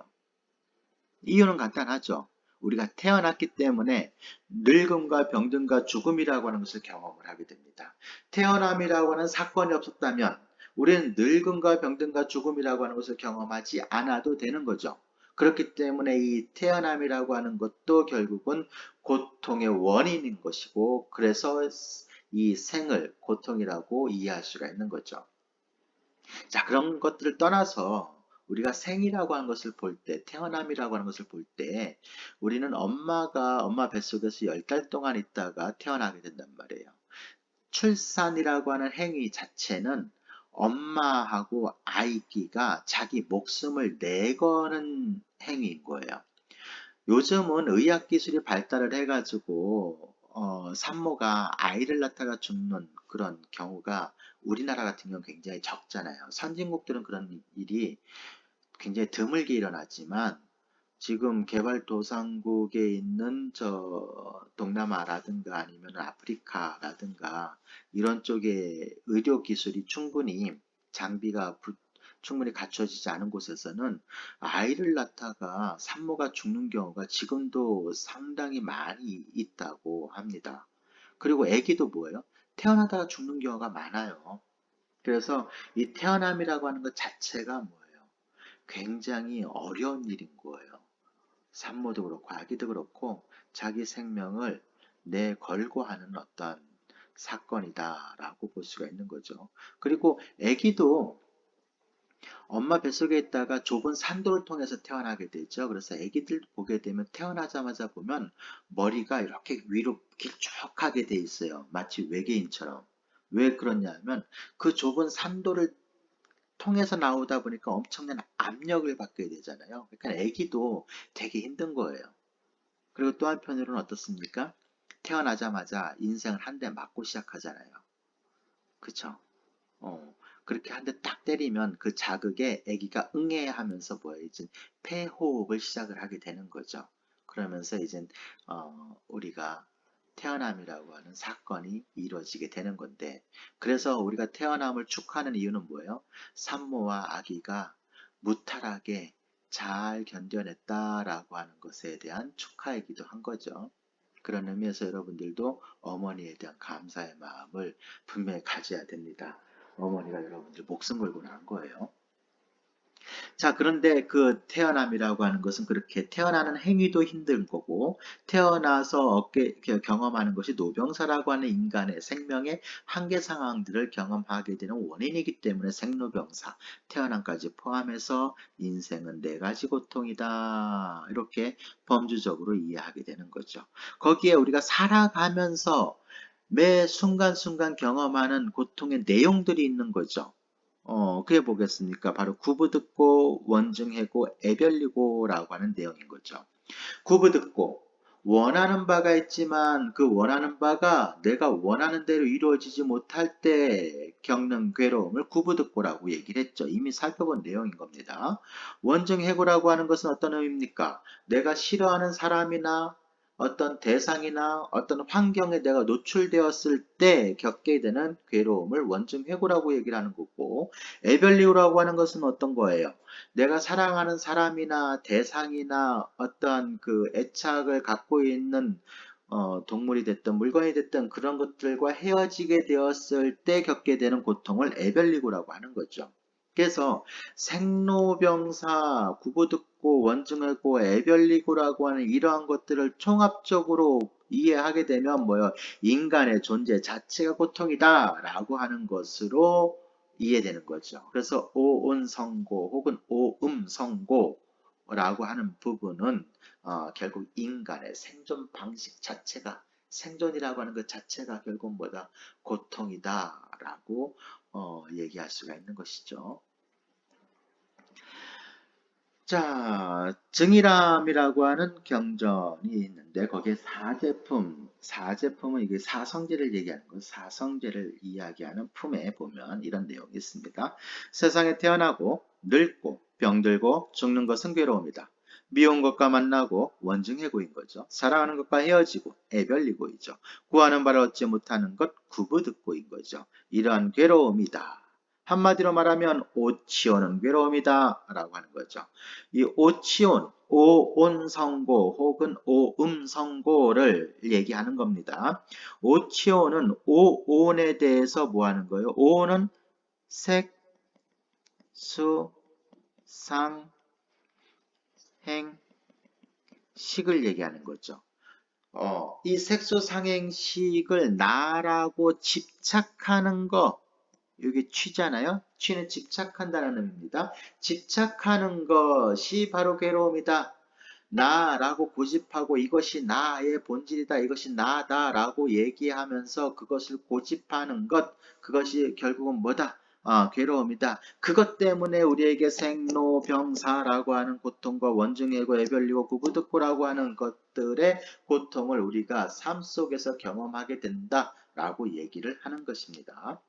이유는 간단하죠. 우리가 태어났기 때문에 늙음과 병든과 죽음이라고 하는 것을 경험을 하게 됩니다. 태어남이라고 하는 사건이 없었다면 우리는 늙음과 병든과 죽음이라고 하는 것을 경험하지 않아도 되는 거죠. 그렇기 때문에 이 태어남이라고 하는 것도 결국은 고통의 원인인 것이고, 그래서 이 생을 고통이라고 이해할 수가 있는 거죠. 자, 그런 것들을 떠나서 우리가 생이라고 하는 것을 볼 때, 태어남이라고 하는 것을 볼 때, 우리는 엄마 뱃속에서 10달 동안 있다가 태어나게 된단 말이에요. 출산이라고 하는 행위 자체는 엄마하고 아이끼가 자기 목숨을 내거는 행위인 거예요. 요즘은 의학 기술이 발달을 해가지고 산모가 아이를 낳다가 죽는 그런 경우가 우리나라 같은 경우 굉장히 적잖아요. 선진국들은 그런 일이 굉장히 드물게 일어나지만 지금 개발도상국에 있는 동남아라든가 아니면 아프리카라든가 이런 쪽에 의료 기술이 장비가 충분히 갖춰지지 않은 곳에서는 아이를 낳다가 산모가 죽는 경우가 지금도 상당히 많이 있다고 합니다. 그리고 아기도 뭐예요? 태어나다가 죽는 경우가 많아요. 그래서 이 태어남이라고 하는 것 자체가 뭐예요? 굉장히 어려운 일인 거예요. 산모도 그렇고 아기도 그렇고 자기 생명을 내걸고 하는 어떤 사건이다라고 볼 수가 있는 거죠. 그리고 아기도 엄마 뱃속에 있다가 좁은 산도를 통해서 태어나게 되죠. 그래서 아기들 보게 되면 태어나자마자 보면 머리가 이렇게 위로 길쭉하게 돼 있어요. 마치 외계인처럼. 왜 그러냐면 그 좁은 산도를 통해서 나오다 보니까 엄청난 압력을 받게 되잖아요. 그러니까 아기도 되게 힘든 거예요. 그리고 또 한편으로는 어떻습니까? 태어나자마자 인생을 한 대 맞고 시작하잖아요. 그쵸? 그렇게 한 대 딱 때리면 그 자극에 아기가 응애하면서 뭐예요? 이제 폐호흡을 시작을 하게 되는 거죠. 그러면서 이제 우리가 태어남이라고 하는 사건이 이루어지게 되는 건데, 그래서 우리가 태어남을 축하하는 이유는 뭐예요? 산모와 아기가 무탈하게 잘 견뎌냈다라고 하는 것에 대한 축하이기도 한 거죠. 그런 의미에서 여러분들도 어머니에 대한 감사의 마음을 분명히 가져야 됩니다. 어머니가 여러분들 목숨 걸고 난 거예요. 자, 그런데 그 태어남이라고 하는 것은 그렇게 태어나는 행위도 힘든 거고, 태어나서 경험하는 것이 노병사라고 하는 인간의 생명의 한계 상황들을 경험하게 되는 원인이기 때문에 생로병사, 태어남까지 포함해서 인생은 네 가지 고통이다. 이렇게 범주적으로 이해하게 되는 거죠. 거기에 우리가 살아가면서 매 순간순간 경험하는 고통의 내용들이 있는 거죠. 그게 뭐겠습니까? 바로 구부듣고 원증해고 애별리고라고 하는 내용인 거죠. 구부듣고 원하는 바가 있지만 그 원하는 바가 내가 원하는 대로 이루어지지 못할 때 겪는 괴로움을 구부듣고라고 얘기를 했죠. 이미 살펴본 내용인 겁니다. 원증해고라고 하는 것은 어떤 의미입니까? 내가 싫어하는 사람이나 어떤 대상이나 어떤 환경에 내가 노출되었을 때 겪게 되는 괴로움을 원증해고라고 얘기를 하는 거고, 애별리고라고 하는 것은 어떤 거예요? 내가 사랑하는 사람이나 대상이나 어떤 그 애착을 갖고 있는 동물이 됐든 물건이 됐든 그런 것들과 헤어지게 되었을 때 겪게 되는 고통을 애별리고라고 하는 거죠. 그래서 생로병사, 구부듣고 원증하고 애별리고라고 하는 이러한 것들을 종합적으로 이해하게 되면 뭐요? 인간의 존재 자체가 고통이다라고 하는 것으로 이해되는 거죠. 그래서 오온성고 혹은 오음성고라고 하는 부분은 결국 인간의 생존 방식 자체가 생존이라고 하는 것 자체가 결국 뭐다? 고통이다라고 얘기할 수가 있는 것이죠. 자, 증일함이라고 하는 경전이 있는데 거기에 사제품은 이게 사성제를 얘기하는 거, 사성제를 이야기하는 품에 보면 이런 내용이 있습니다. 세상에 태어나고 늙고 병들고 죽는 것은 괴로움이다. 미운 것과 만나고 원증해고인 거죠. 사랑하는 것과 헤어지고 애별리고이죠. 구하는 바를 얻지 못하는 것 구부듣고인 거죠. 이러한 괴로움이다. 한마디로 말하면 오치오는 괴로움이다 라고 하는 거죠. 이 오치온, 오온성고 혹은 오음성고를 얘기하는 겁니다. 오치온은 오온에 대해서 뭐 하는 거예요? 오는 색, 수, 상, 행, 식을 얘기하는 거죠. 이 색소상행식을 나라고 집착하는 거, 이게 취잖아요. 취는 집착한다는 의미입니다. 집착하는 것이 바로 괴로움이다. 나라고 고집하고 이것이 나의 본질이다. 이것이 나다라고 얘기하면서 그것을 고집하는 것, 그것이 결국은 뭐다? 괴로움이다. 그것 때문에 우리에게 생로병사라고 하는 고통과 원증애고 애별리고 구구득고라고 하는 것들의 고통을 우리가 삶 속에서 경험하게 된다라고 얘기를 하는 것입니다.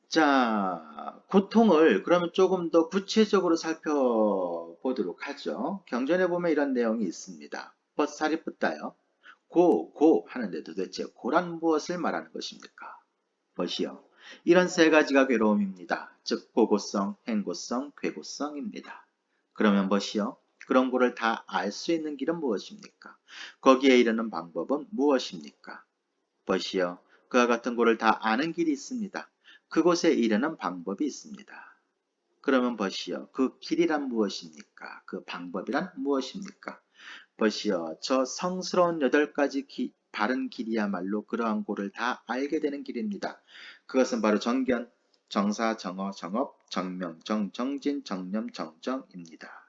자, 고통을 그러면 조금 더 구체적으로 살펴보도록 하죠. 경전에 보면 이런 내용이 있습니다. 벗살이 붙다요. 고 하는데 도대체 고란 무엇을 말하는 것입니까? 벗이요. 이런 세 가지가 괴로움입니다. 즉 고고성, 행고성, 괴고성입니다. 그러면 벗이요. 그런 고를 다 알 수 있는 길은 무엇입니까? 거기에 이르는 방법은 무엇입니까? 벗이요. 그와 같은 고를 다 아는 길이 있습니다. 그곳에 이르는 방법이 있습니다. 그러면 벗이요. 그 길이란 무엇입니까? 그 방법이란 무엇입니까? 벗이요. 저 성스러운 8가지 바른 길이야말로 그러한 고를 다 알게 되는 길입니다. 그것은 바로 정견, 정사, 정어, 정업, 정명, 정진, 정념, 정정입니다.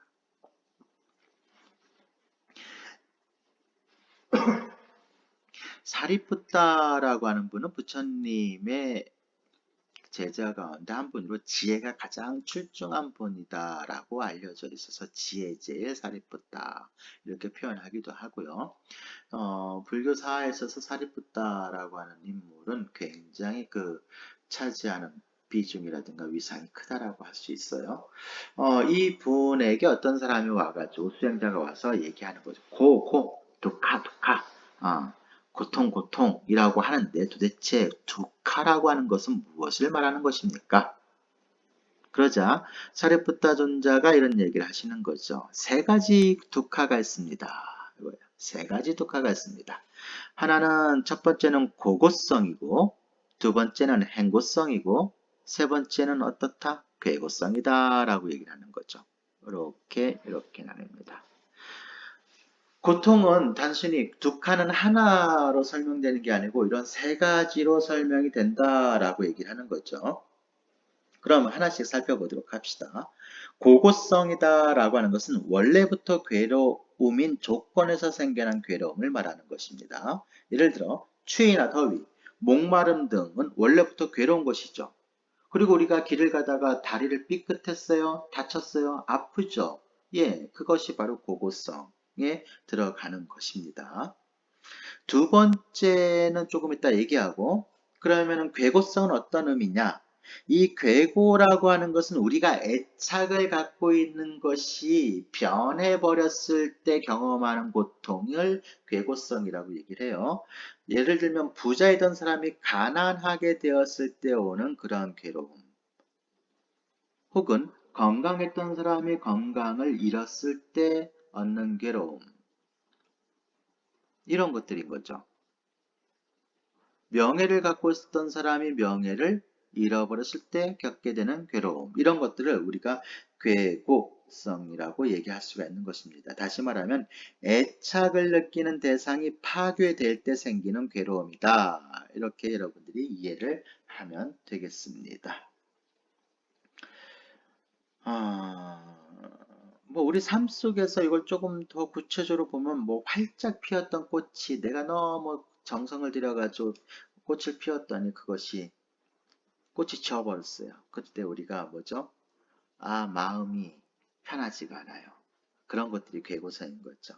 사리푸타라고 하는 분은 부처님의 제자 가운데 한 분으로 지혜가 가장 출중한 분이다라고 알려져 있어서 지혜제의 사리푸타 이렇게 표현하기도 하고요. 불교사에 있어서 사리푸타라고 하는 인물은 굉장히 차지하는 비중이라든가 위상이 크다라고 할 수 있어요. 이 분에게 어떤 사람이 와가지고 수행자가 와서 얘기하는 거죠. 두카. 고통이라고 하는데 도대체 두카라고 하는 것은 무엇을 말하는 것입니까? 그러자 사리푸타 존자가 이런 얘기를 하시는 거죠. 세 가지 두카가 있습니다. 이거예요. 세 가지 두카가 있습니다. 하나는 첫 번째는 고고성이고 두 번째는 행고성이고 세 번째는 어떻다? 괴고성이다 라고 얘기를 하는 거죠. 이렇게 나눕니다. 고통은 단순히 두카는 하나로 설명되는 게 아니고 이런 세 가지로 설명이 된다라고 얘기를 하는 거죠. 그럼 하나씩 살펴보도록 합시다. 고고성이다라고 하는 것은 원래부터 괴로움인 조건에서 생겨난 괴로움을 말하는 것입니다. 예를 들어 추위나 더위, 목마름 등은 원래부터 괴로운 것이죠. 그리고 우리가 길을 가다가 다리를 삐끗했어요, 다쳤어요, 아프죠. 예, 그것이 바로 고고성에 들어가는 것입니다. 두 번째는 조금 이따 얘기하고, 그러면은 괴고성은 어떤 의미냐? 이 괴고라고 하는 것은 우리가 애착을 갖고 있는 것이 변해버렸을 때 경험하는 고통을 괴고성이라고 얘기를 해요. 예를 들면 부자이던 사람이 가난하게 되었을 때 오는 그런 괴로움. 혹은 건강했던 사람이 건강을 잃었을 때 얻는 괴로움. 이런 것들인 거죠. 명예를 갖고 있었던 사람이 명예를 잃어버렸을 때 겪게 되는 괴로움. 이런 것들을 우리가 괴고성이라고 얘기할 수가 있는 것입니다. 다시 말하면 애착을 느끼는 대상이 파괴될 때 생기는 괴로움이다. 이렇게 여러분들이 이해를 하면 되겠습니다. 우리 삶 속에서 이걸 조금 더 구체적으로 보면 활짝 피었던 꽃이 내가 너무 정성을 들여가지고 꽃을 피웠더니 그것이 꽃이 지어버렸어요. 그때 우리가 뭐죠? 아, 마음이 편하지가 않아요. 그런 것들이 괴고사인 거죠.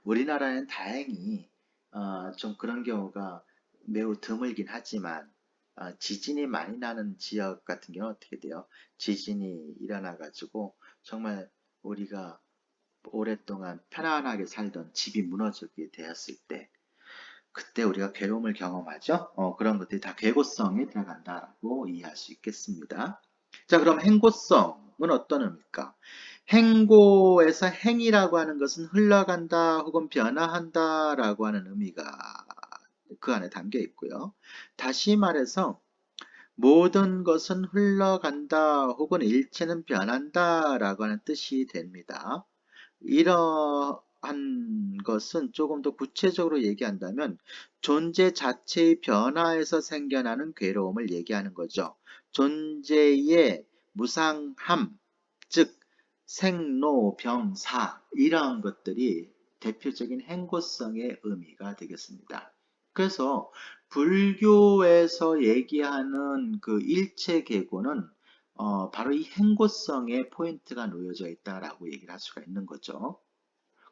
우리나라는 다행히 좀 그런 경우가 매우 드물긴 하지만 지진이 많이 나는 지역 같은 경우는 어떻게 돼요? 지진이 일어나 가지고 정말 우리가 오랫동안 편안하게 살던 집이 무너지게 되었을 때 그때 우리가 괴로움을 경험하죠. 그런 것들이 다 괴고성에 들어간다라고 이해할 수 있겠습니다. 자, 그럼 행고성은 어떤 의미일까? 행고에서 행이라고 하는 것은 흘러간다 혹은 변화한다라고 하는 의미가 그 안에 담겨 있고요. 다시 말해서 모든 것은 흘러간다 혹은 일체는 변한다라고 하는 뜻이 됩니다. 이러한 것은 조금 더 구체적으로 얘기한다면 존재 자체의 변화에서 생겨나는 괴로움을 얘기하는 거죠. 존재의 무상함, 즉 생로병사 이러한 것들이 대표적인 행고성의 의미가 되겠습니다. 그래서 불교에서 얘기하는 그 일체계고는 바로 이 행고성에 포인트가 놓여져 있다라고 얘기를 할 수가 있는 거죠.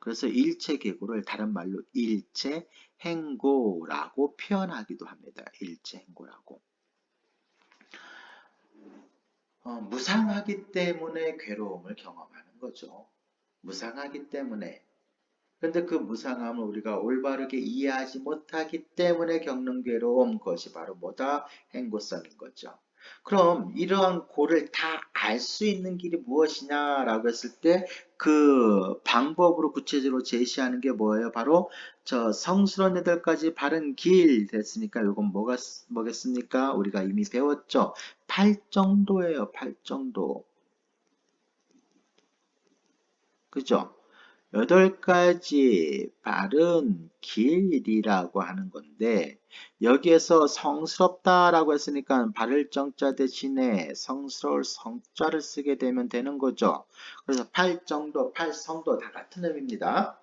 그래서 일체계고를 다른 말로 일체행고라고 표현하기도 합니다. 일체행고라고. 무상하기 때문에 괴로움을 경험하는 거죠. 무상하기 때문에. 근데 그 무상함을 우리가 올바르게 이해하지 못하기 때문에 겪는 괴로움, 그것이 바로 뭐다? 행고성인 거죠. 그럼 이러한 고를 다 알 수 있는 길이 무엇이냐라고 했을 때 그 방법으로 구체적으로 제시하는 게 뭐예요? 바로 저 성스러운 여덟 가지 바른 길 됐으니까 이건 뭐겠습니까? 우리가 이미 배웠죠. 팔정도예요. 팔정도. 그죠? 8가지 바른 길이라고 하는 건데 여기에서 성스럽다라고 했으니까 바를 정자 대신에 성스러울 성자를 쓰게 되면 되는 거죠. 그래서 팔정도, 팔성도 다 같은 의미입니다.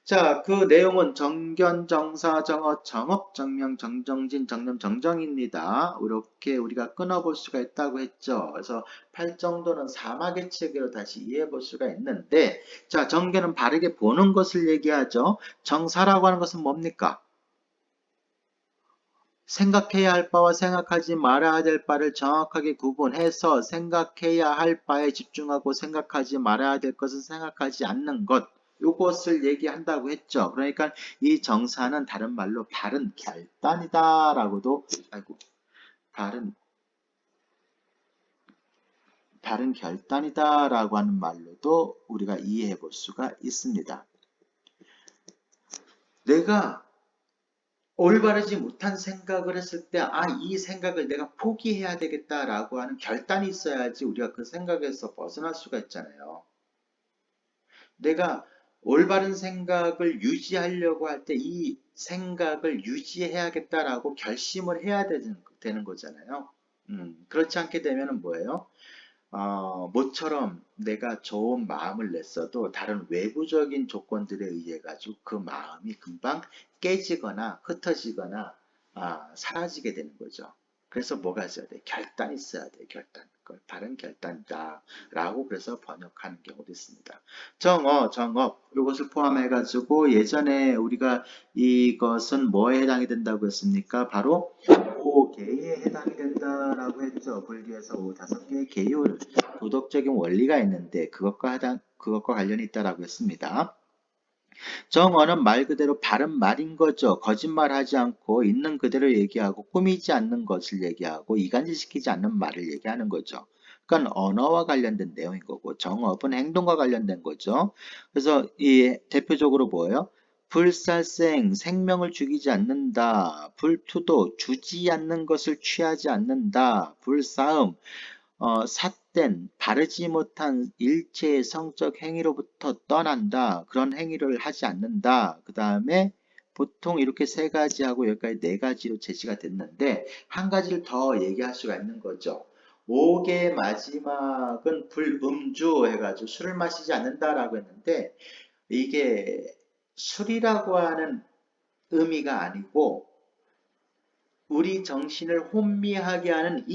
자, 그 내용은 정견, 정사, 정어, 정업, 정명, 정정진, 정념, 정정입니다. 이렇게 우리가 끊어볼 수가 있다고 했죠. 그래서 팔정도는 사막의 체계로 다시 이해해 볼 수가 있는데, 자, 정견은 바르게 보는 것을 얘기하죠. 정사라고 하는 것은 뭡니까? 생각해야 할 바와 생각하지 말아야 될 바를 정확하게 구분해서 생각해야 할 바에 집중하고 생각하지 말아야 될 것은 생각하지 않는 것. 요것을 얘기한다고 했죠. 그러니까 이 정사는 다른 말로 바른 결단이다라고도 아이고 바른 바른 결단이다라고 하는 말로도 우리가 이해해 볼 수가 있습니다. 내가 올바르지 못한 생각을 했을 때, 이 생각을 내가 포기해야 되겠다라고 하는 결단이 있어야지 우리가 그 생각에서 벗어날 수가 있잖아요. 내가 올바른 생각을 유지하려고 할 때 이 생각을 유지해야겠다라고 결심을 해야 되는 거잖아요. 그렇지 않게 되면 뭐예요? 모처럼 내가 좋은 마음을 냈어도 다른 외부적인 조건들에 의해 가지고 그 마음이 금방 깨지거나 흩어지거나 사라지게 되는 거죠. 그래서 뭐가 있어야 돼? 결단이 있어야 돼. 결단. 그걸 바른 결단이다. 라고 그래서 번역하는 경우도 있습니다. 정어, 정업 이것을 포함해 가지고 예전에 우리가 이것은 뭐에 해당이 된다고 했습니까? 바로 5계에 해당이 된다라고 했죠. 불교에서 5개의 계율 도덕적인 원리가 있는데 그것과 관련이 있다라고 했습니다. 정어는 말 그대로 바른 말인 거죠. 거짓말하지 않고 있는 그대로 얘기하고 꾸미지 않는 것을 얘기하고 이간질시키지 않는 말을 얘기하는 거죠. 그러니까 언어와 관련된 내용인 거고 정업은 행동과 관련된 거죠. 그래서 이 대표적으로 뭐예요? 불살생, 생명을 죽이지 않는다. 불투도, 주지 않는 것을 취하지 않는다. 불싸움, 삿된, 바르지 못한 일체의 성적 행위로부터 떠난다. 그런 행위를 하지 않는다. 그 다음에 보통 이렇게 3가지하고 여기까지 4가지로 제시가 됐는데 한 가지를 더 얘기할 수가 있는 거죠. 5개의 마지막은 불음주 해가지고 술을 마시지 않는다라고 했는데 이게 술이라고 하는 의미가 아니고 우리 정신을 혼미하게 하는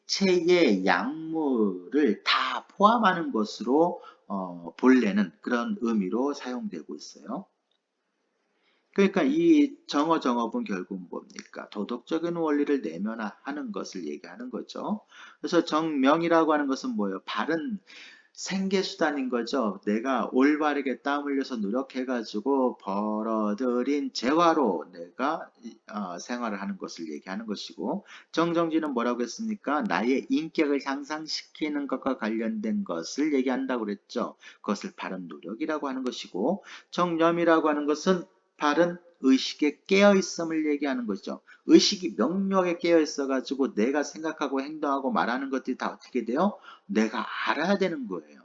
일체의 약물을 다 포함하는 것으로 본래는 그런 의미로 사용되고 있어요. 그러니까 이 정어정업은 결국 뭡니까? 도덕적인 원리를 내면화하는 것을 얘기하는 거죠. 그래서 정명이라고 하는 것은 뭐예요? 바른 생계수단인 거죠. 내가 올바르게 땀 흘려서 노력해가지고 벌어들인 재화로 내가 생활을 하는 것을 얘기하는 것이고, 정정지는 뭐라고 했습니까? 나의 인격을 향상시키는 것과 관련된 것을 얘기한다고 그랬죠. 그것을 바른 노력이라고 하는 것이고, 정념이라고 하는 것은 바른 의식에 깨어있음을 얘기하는 것이죠. 의식이 명료하게 깨어있어가지고 내가 생각하고 행동하고 말하는 것들이 다 어떻게 돼요? 내가 알아야 되는 거예요.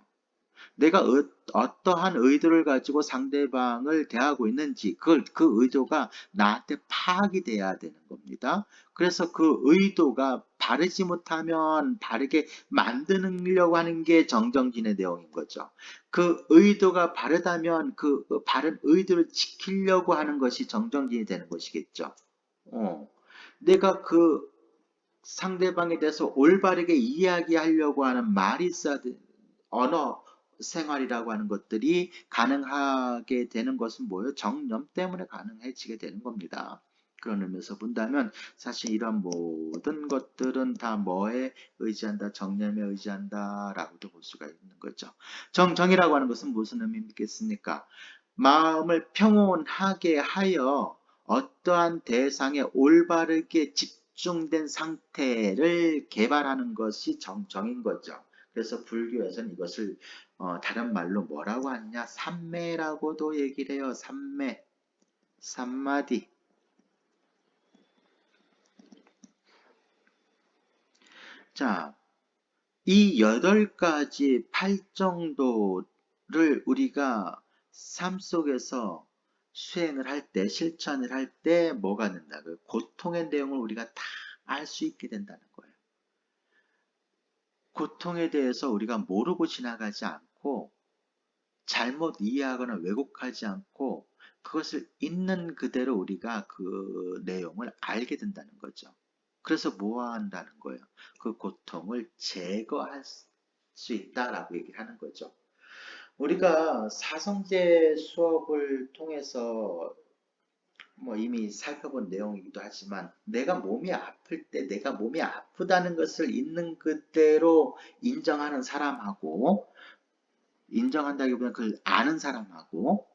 내가 어떠한 의도를 가지고 상대방을 대하고 있는지 그 의도가 나한테 파악이 돼야 되는 겁니다. 그래서 그 의도가 바르지 못하면 바르게 만드려고 하는 게 정정진의 내용인 거죠. 그 의도가 바르다면 그 바른 의도를 지키려고 하는 것이 정정진이 되는 것이겠죠. 내가 그 상대방에 대해서 올바르게 이야기하려고 하는 말이 있어야 돼. 언어 생활이라고 하는 것들이 가능하게 되는 것은 뭐예요? 정념 때문에 가능해지게 되는 겁니다. 그런 의미에서 본다면 사실 이런 모든 것들은 다 뭐에 의지한다? 정념에 의지한다 라고도 볼 수가 있는 거죠. 정이라고 하는 것은 무슨 의미겠습니까? 마음을 평온하게 하여 어떠한 대상에 올바르게 집중된 상태를 개발하는 것이 정인 거죠. 그래서 불교에서는 이것을 다른 말로 뭐라고 하느냐? 삼매라고도 얘기를 해요. 삼매, 삼마디. 자, 이 8가지 팔정도를 우리가 삶 속에서 수행을 할 때, 실천을 할 때 뭐가 된다고요? 고통의 내용을 우리가 다 알 수 있게 된다는 거예요. 고통에 대해서 우리가 모르고 지나가지 않고 잘못 이해하거나 왜곡하지 않고 그것을 있는 그대로 우리가 그 내용을 알게 된다는 거죠. 그래서 뭐 한다는 거예요? 그 고통을 제거할 수 있다라고 얘기를 하는 거죠. 우리가 사성제 수업을 통해서 뭐 이미 살펴본 내용이기도 하지만 내가 몸이 아플 때 내가 몸이 아프다는 것을 있는 그대로 인정하는 사람하고 인정한다기보다는 그걸 아는 사람하고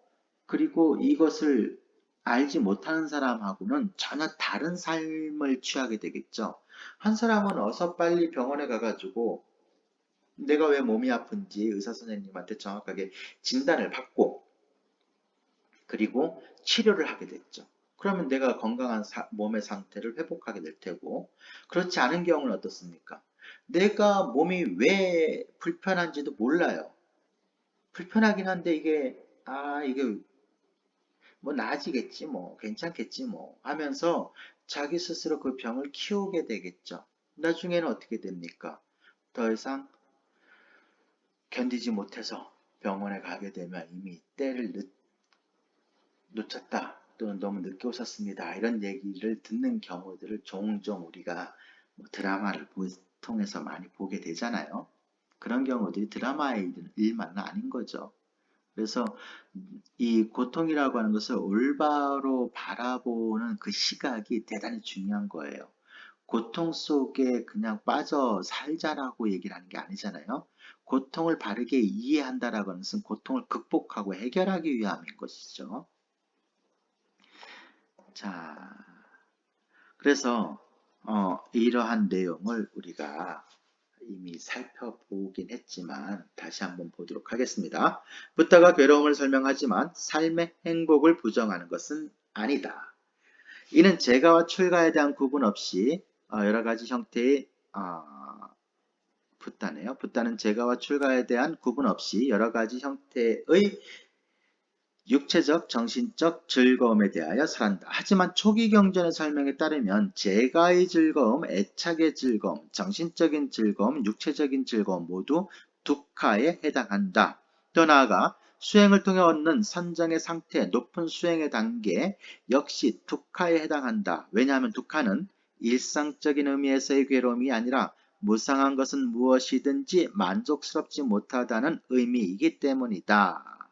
그리고 이것을 알지 못하는 사람하고는 전혀 다른 삶을 취하게 되겠죠. 한 사람은 어서 빨리 병원에 가가지고 내가 왜 몸이 아픈지 의사 선생님한테 정확하게 진단을 받고 그리고 치료를 하게 됐죠. 그러면 내가 건강한 몸의 상태를 회복하게 될 테고 그렇지 않은 경우는 어떻습니까? 내가 몸이 왜 불편한지도 몰라요. 불편하긴 한데 이게 뭐 나아지겠지 뭐 괜찮겠지 뭐 하면서 자기 스스로 그 병을 키우게 되겠죠. 나중에는 어떻게 됩니까? 더 이상 견디지 못해서 병원에 가게 되면 이미 때를 놓쳤다 또는 너무 늦게 오셨습니다. 이런 얘기를 듣는 경우들을 종종 우리가 뭐 드라마를 통해서 많이 보게 되잖아요. 그런 경우들이 드라마의 일만은 아닌 거죠. 그래서 이 고통이라고 하는 것을 올바로 바라보는 그 시각이 대단히 중요한 거예요. 고통 속에 그냥 빠져 살자라고 얘기를 하는 게 아니잖아요. 고통을 바르게 이해한다라고 하는 것은 고통을 극복하고 해결하기 위함인 것이죠. 자, 그래서 이러한 내용을 우리가 이미 살펴보긴 했지만 다시 한번 보도록 하겠습니다. 붓다가 괴로움을 설명하지만 삶의 행복을 부정하는 것은 아니다. 이는 재가와 출가에 대한 구분 없이 여러 가지 형태의 붓다네요. 붓다는 재가와 출가에 대한 구분 없이 여러 가지 형태의 육체적, 정신적 즐거움에 대하여 설한다. 하지만 초기 경전의 설명에 따르면 재가의 즐거움, 애착의 즐거움, 정신적인 즐거움, 육체적인 즐거움 모두 두카에 해당한다. 더 나아가 수행을 통해 얻는 선정의 상태, 높은 수행의 단계 역시 두카에 해당한다. 왜냐하면 두카는 일상적인 의미에서의 괴로움이 아니라 무상한 것은 무엇이든지 만족스럽지 못하다는 의미이기 때문이다.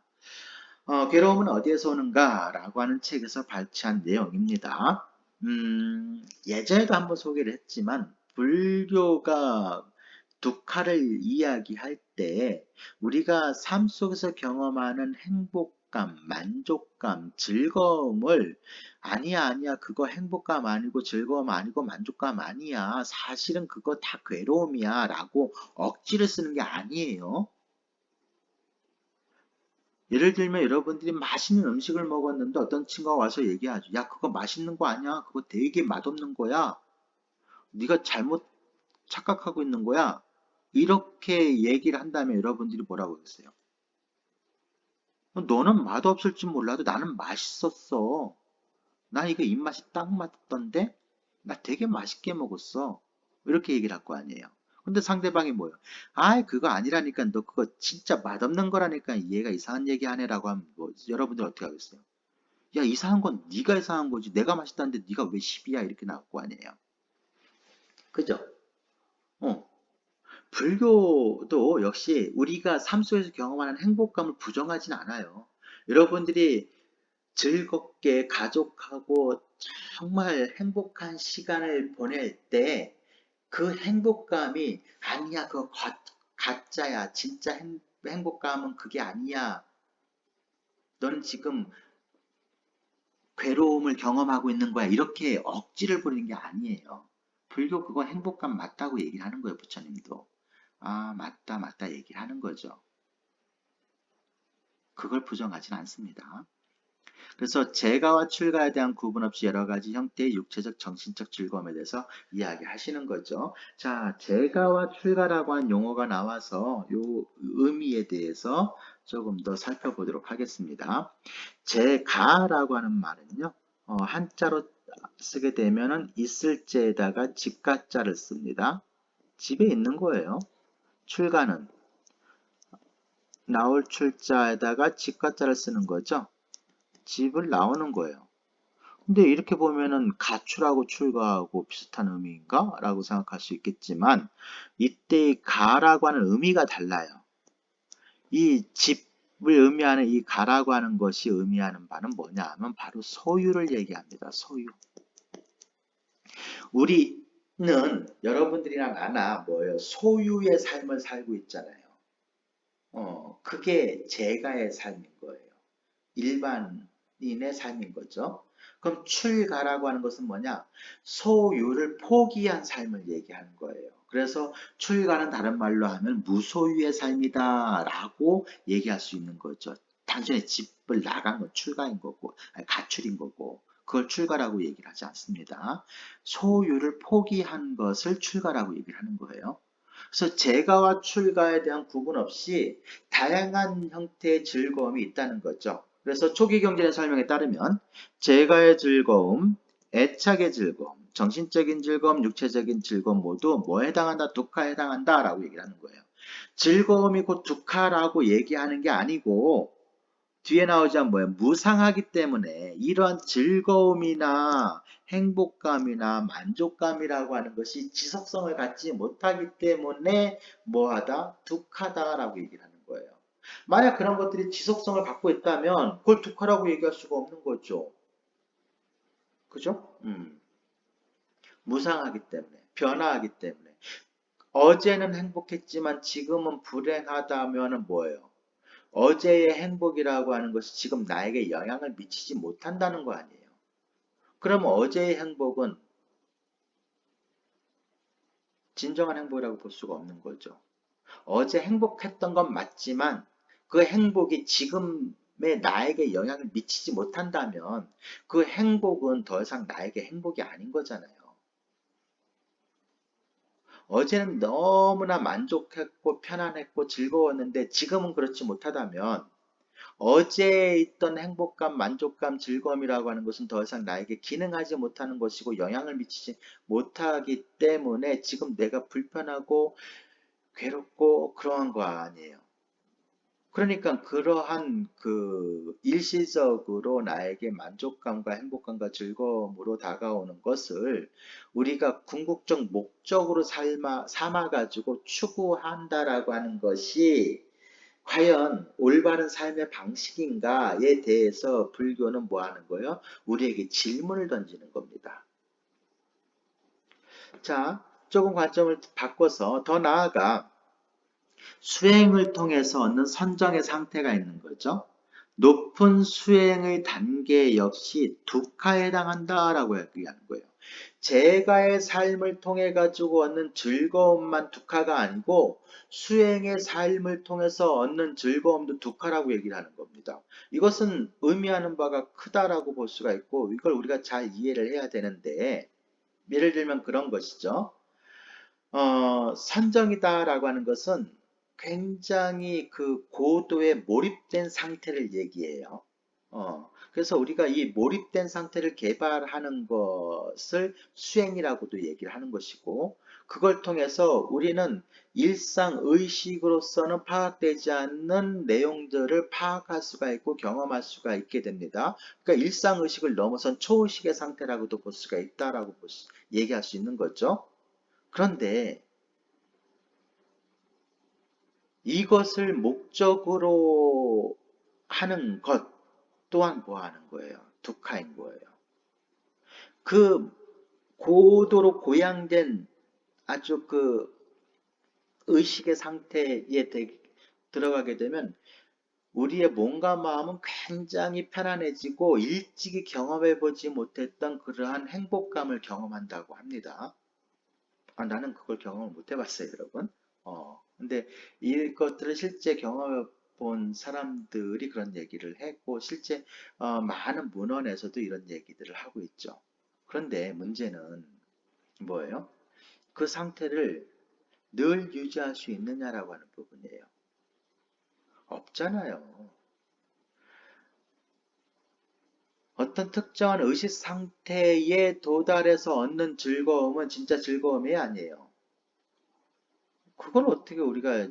괴로움은 어디에서 오는가? 라고 하는 책에서 발췌한 내용입니다. 예전에도 한번 소개를 했지만, 불교가 두카를 이야기할 때 우리가 삶 속에서 경험하는 행복감, 만족감, 즐거움을 아니야 그거 행복감 아니고 즐거움 아니고 만족감 아니야 사실은 그거 다 괴로움이야 라고 억지를 쓰는 게 아니에요. 예를 들면 여러분들이 맛있는 음식을 먹었는데 어떤 친구가 와서 얘기하죠. 야 그거 맛있는 거 아니야 그거 되게 맛없는 거야 네가 잘못 착각하고 있는 거야. 이렇게 얘기를 한다면 여러분들이 뭐라고 하겠어요? 너는 맛없을지 몰라도 나는 맛있었어. 나 이거 입맛이 딱 맞던데? 나 되게 맛있게 먹었어. 이렇게 얘기를 할 거 아니에요. 근데 상대방이 뭐예요? 아이, 그거 아니라니까. 너 그거 진짜 맛없는 거라니까. 얘가 이상한 얘기 하네라고 하면 뭐, 여러분들 어떻게 하겠어요? 야, 이상한 건 네가 이상한 거지. 내가 맛있다는데 네가 왜 10이야? 이렇게 나올 거 아니에요. 그죠? 어. 불교도 역시 우리가 삶 속에서 경험하는 행복감을 부정하진 않아요. 여러분들이 즐겁게 가족하고 정말 행복한 시간을 보낼 때 그 행복감이 아니야, 그거 가짜야. 진짜 행복감은 그게 아니야. 너는 지금 괴로움을 경험하고 있는 거야. 이렇게 억지를 부리는 게 아니에요. 불교 그거 행복감 맞다고 얘기를 하는 거예요, 부처님도. 아, 맞다, 맞다 얘기를 하는 거죠. 그걸 부정하진 않습니다. 그래서 재가와 출가에 대한 구분 없이 여러 가지 형태의 육체적, 정신적 즐거움에 대해서 이야기하시는 거죠. 자, 재가와 출가라고 하는 용어가 나와서 요 의미에 대해서 조금 더 살펴보도록 하겠습니다. 재가라고 하는 말은요, 한자로 쓰게 되면은 있을 제에다가 집가자를 씁니다. 집에 있는 거예요. 출가는 나올 출자에다가 집가자를 쓰는 거죠. 집을 나오는 거예요. 근데 이렇게 보면은 가출하고 출가하고 비슷한 의미인가? 라고 생각할 수 있겠지만 이때의 가라고 하는 의미가 달라요. 이 집을 의미하는 이 가라고 하는 것이 의미하는 바는 뭐냐 하면 바로 소유를 얘기합니다. 소유. 우리는 여러분들이랑 나나 뭐예요? 소유의 삶을 살고 있잖아요. 그게 제가의 삶인 거예요. 일반인의 삶인 거죠. 그럼 출가라고 하는 것은 뭐냐? 소유를 포기한 삶을 얘기하는 거예요. 그래서 출가는 다른 말로 하면 무소유의 삶이다 라고 얘기할 수 있는 거죠. 단순히 집을 나간 건 출가인 거고, 아니, 가출인 거고, 그걸 출가라고 얘기를 하지 않습니다. 소유를 포기한 것을 출가라고 얘기를 하는 거예요. 그래서 재가와 출가에 대한 구분 없이 다양한 형태의 즐거움이 있다는 거죠. 그래서 초기 경전의 설명에 따르면 재가의 즐거움, 애착의 즐거움, 정신적인 즐거움, 육체적인 즐거움 모두 뭐에 해당한다? 두카에 해당한다 라고 얘기를 하는 거예요. 즐거움이 곧 두카라고 얘기하는 게 아니고 뒤에 나오자면 뭐예요? 무상하기 때문에 이러한 즐거움이나 행복감이나 만족감이라고 하는 것이 지속성을 갖지 못하기 때문에 뭐하다? 둑하다라고 얘기를 하는 거예요. 만약 그런 것들이 지속성을 갖고 있다면 그걸 둑하라고 얘기할 수가 없는 거죠. 그죠? 무상하기 때문에, 변화하기 때문에. 어제는 행복했지만 지금은 불행하다면 뭐예요? 어제의 행복이라고 하는 것이 지금 나에게 영향을 미치지 못한다는 거 아니에요. 그럼 어제의 행복은 진정한 행복이라고 볼 수가 없는 거죠. 어제 행복했던 건 맞지만 그 행복이 지금의 나에게 영향을 미치지 못한다면 그 행복은 더 이상 나에게 행복이 아닌 거잖아요. 어제는 너무나 만족했고 편안했고 즐거웠는데 지금은 그렇지 못하다면 어제에 있던 행복감, 만족감, 즐거움이라고 하는 것은 더 이상 나에게 기능하지 못하는 것이고 영향을 미치지 못하기 때문에 지금 내가 불편하고 괴롭고 그러한 거 아니에요. 그러니까 그러한 그 일시적으로 나에게 만족감과 행복감과 즐거움으로 다가오는 것을 우리가 궁극적 목적으로 삼아가지고 추구한다라고 하는 것이 과연 올바른 삶의 방식인가에 대해서 불교는 뭐 하는 거예요? 우리에게 질문을 던지는 겁니다. 자, 조금 관점을 바꿔서 더 나아가 수행을 통해서 얻는 선정의 상태가 있는 거죠. 높은 수행의 단계 역시 두카에 해당한다라고 얘기하는 거예요. 제가의 삶을 통해 가지고 얻는 즐거움만 두카가 아니고 수행의 삶을 통해서 얻는 즐거움도 두카라고 얘기를 하는 겁니다. 이것은 의미하는 바가 크다라고 볼 수가 있고 이걸 우리가 잘 이해를 해야 되는데 예를 들면 그런 것이죠. 선정이다라고 하는 것은 굉장히 그 고도에 몰입된 상태를 얘기해요. 그래서 우리가 이 몰입된 상태를 개발하는 것을 수행이라고도 얘기를 하는 것이고, 그걸 통해서 우리는 일상 의식으로서는 파악되지 않는 내용들을 파악할 수가 있고 경험할 수가 있게 됩니다. 그러니까 일상 의식을 넘어선 초의식의 상태라고도 볼 수가 있다라고 얘기할 수 있는 거죠. 그런데 이것을 목적으로 하는 것 또한 뭐 하는 거예요? 두카인 거예요. 그 고도로 고양된 아주 그 의식의 상태에 들어가게 되면 우리의 몸과 마음은 굉장히 편안해지고 일찍이 경험해보지 못했던 그러한 행복감을 경험한다고 합니다. 나는 그걸 경험을 못 해봤어요, 여러분. 근데 이것들을 실제 경험해 본 사람들이 그런 얘기를 했고, 실제 많은 문헌에서도 이런 얘기들을 하고 있죠. 그런데 문제는 뭐예요? 그 상태를 늘 유지할 수 있느냐라고 하는 부분이에요. 없잖아요. 어떤 특정한 의식 상태에 도달해서 얻는 즐거움은 진짜 즐거움이 아니에요. 그걸 어떻게 우리가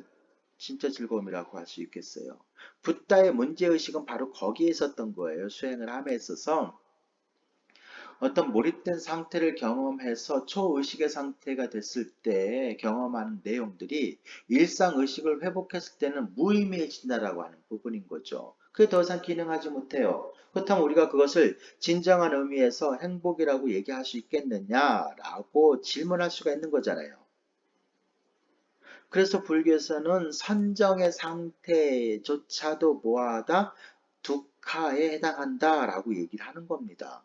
진짜 즐거움이라고 할 수 있겠어요. 붓다의 문제의식은 바로 거기에 있었던 거예요. 수행을 함에 있어서 어떤 몰입된 상태를 경험해서 초의식의 상태가 됐을 때 경험하는 내용들이 일상의식을 회복했을 때는 무의미해진다라고 하는 부분인 거죠. 그게 더 이상 기능하지 못해요. 그렇다면 우리가 그것을 진정한 의미에서 행복이라고 얘기할 수 있겠느냐라고 질문할 수가 있는 거잖아요. 그래서 불교에서는 선정의 상태조차도 뭐하다? 두카에 해당한다라고 얘기를 하는 겁니다.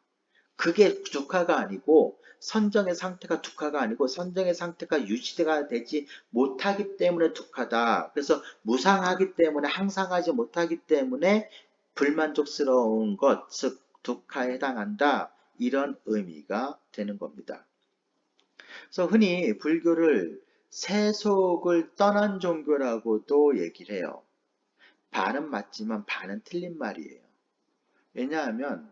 그게 두카가 아니고 선정의 상태가 두카가 아니고 선정의 상태가 유지가 되지 못하기 때문에 두카다. 그래서 무상하기 때문에 항상하지 못하기 때문에 불만족스러운 것, 즉 두카에 해당한다. 이런 의미가 되는 겁니다. 그래서 흔히 불교를 세속을 떠난 종교라고도 얘기를 해요. 반은 맞지만 반은 틀린 말이에요. 왜냐하면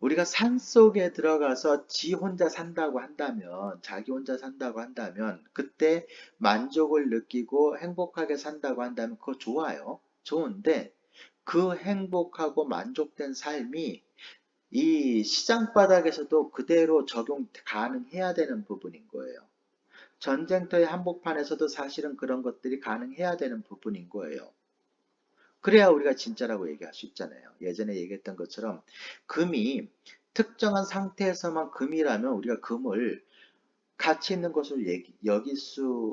우리가 산속에 들어가서 지 혼자 산다고 한다면, 자기 혼자 산다고 한다면, 그때 만족을 느끼고 행복하게 산다고 한다면 그거 좋아요. 좋은데 그 행복하고 만족된 삶이 이 시장 바닥에서도 그대로 적용 가능해야 되는 부분인 거예요. 전쟁터의 한복판에서도 사실은 그런 것들이 가능해야 되는 부분인 거예요. 그래야 우리가 진짜라고 얘기할 수 있잖아요. 예전에 얘기했던 것처럼 금이 특정한 상태에서만 금이라면 우리가 금을 가치 있는 것으로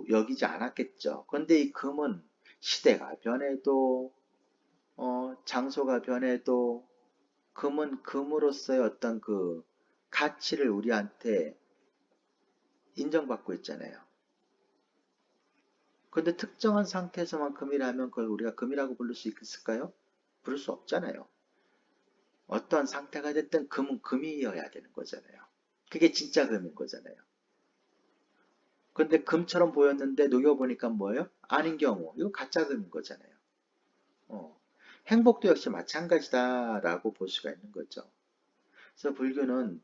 여기지 않았겠죠. 그런데 이 금은 시대가 변해도 장소가 변해도 금은 금으로서의 어떤 그 가치를 우리한테 인정받고 있잖아요. 그런데 특정한 상태에서만 금이라면 그걸 우리가 금이라고 부를 수 있을까요? 부를 수 없잖아요. 어떤 상태가 됐든 금은 금이어야 되는 거잖아요. 그게 진짜 금인 거잖아요. 그런데 금처럼 보였는데 녹여보니까 뭐예요? 아닌 경우. 이거 가짜 금인 거잖아요. 어. 행복도 역시 마찬가지다라고 볼 수가 있는 거죠. 그래서 불교는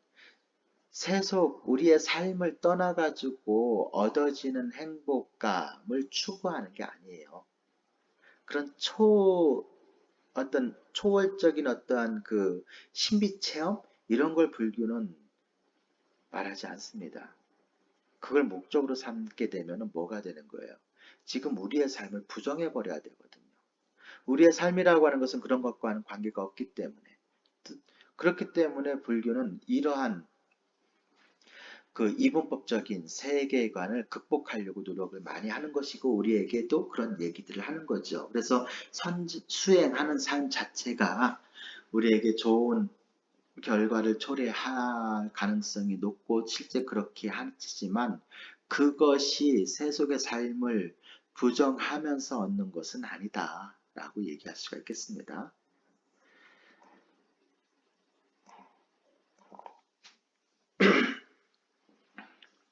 세속, 우리의 삶을 떠나가지고 얻어지는 행복감을 추구하는 게 아니에요. 그런 어떤 초월적인 어떠한 그 신비 체험 이런 걸 불교는 말하지 않습니다. 그걸 목적으로 삼게 되면 뭐가 되는 거예요? 지금 우리의 삶을 부정해 버려야 되거든요. 우리의 삶이라고 하는 것은 그런 것과는 관계가 없기 때문에. 그렇기 때문에 불교는 이러한 그 이분법적인 세계관을 극복하려고 노력을 많이 하는 것이고 우리에게도 그런 얘기들을 하는 거죠. 그래서 수행하는 삶 자체가 우리에게 좋은 결과를 초래할 가능성이 높고 실제 그렇게 하지만 그것이 세속의 삶을 부정하면서 얻는 것은 아니다 라고 얘기할 수가 있겠습니다.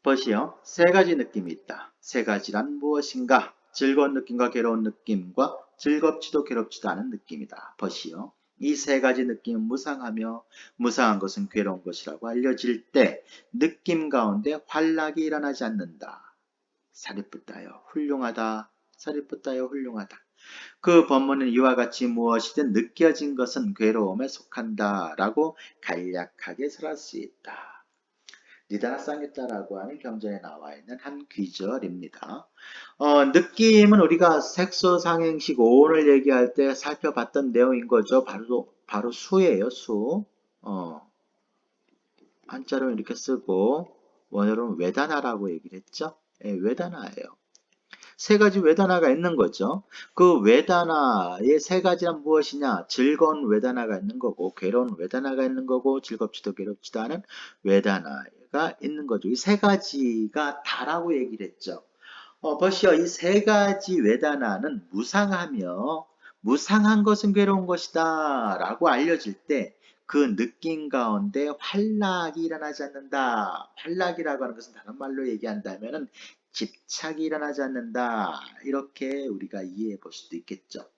보시오. 세 가지 느낌이 있다. 세 가지란 무엇인가? 즐거운 느낌과 괴로운 느낌과 즐겁지도 괴롭지도 않은 느낌이다. 보시오. 이 세 가지 느낌은 무상하며 무상한 것은 괴로운 것이라고 알려질 때 느낌 가운데 환락이 일어나지 않는다. 사리뿌다요. 훌륭하다. 사리뿌다요. 훌륭하다. 그 법문은 이와 같이 무엇이든 느껴진 것은 괴로움에 속한다. 라고 간략하게 설할 수 있다. 니다나 쌍유타라고 하는 경전에 나와 있는 한 귀절입니다. 느낌은 우리가 색소상행식 오온을 얘기할 때 살펴봤던 내용인 거죠. 바로 수예요, 수. 한자로 이렇게 쓰고, 원어로는 외다나라고 얘기를 했죠. 예, 외다나예요. 세 가지 외다나가 있는 거죠. 그 외다나의 세 가지란 무엇이냐? 즐거운 외다나가 있는 거고, 괴로운 외다나가 있는 거고, 즐겁지도 괴롭지도 않은 외다나가 있는 거죠. 이 세 가지가 다라고 얘기를 했죠. 보시오. 이 세 가지 외다나는 무상하며, 무상한 것은 괴로운 것이다 라고 알려질 때, 그 느낌 가운데 환락이 일어나지 않는다. 환락이라고 하는 것은 다른 말로 얘기한다면 집착이 일어나지 않는다. 이렇게 우리가 이해해 볼 수도 있겠죠.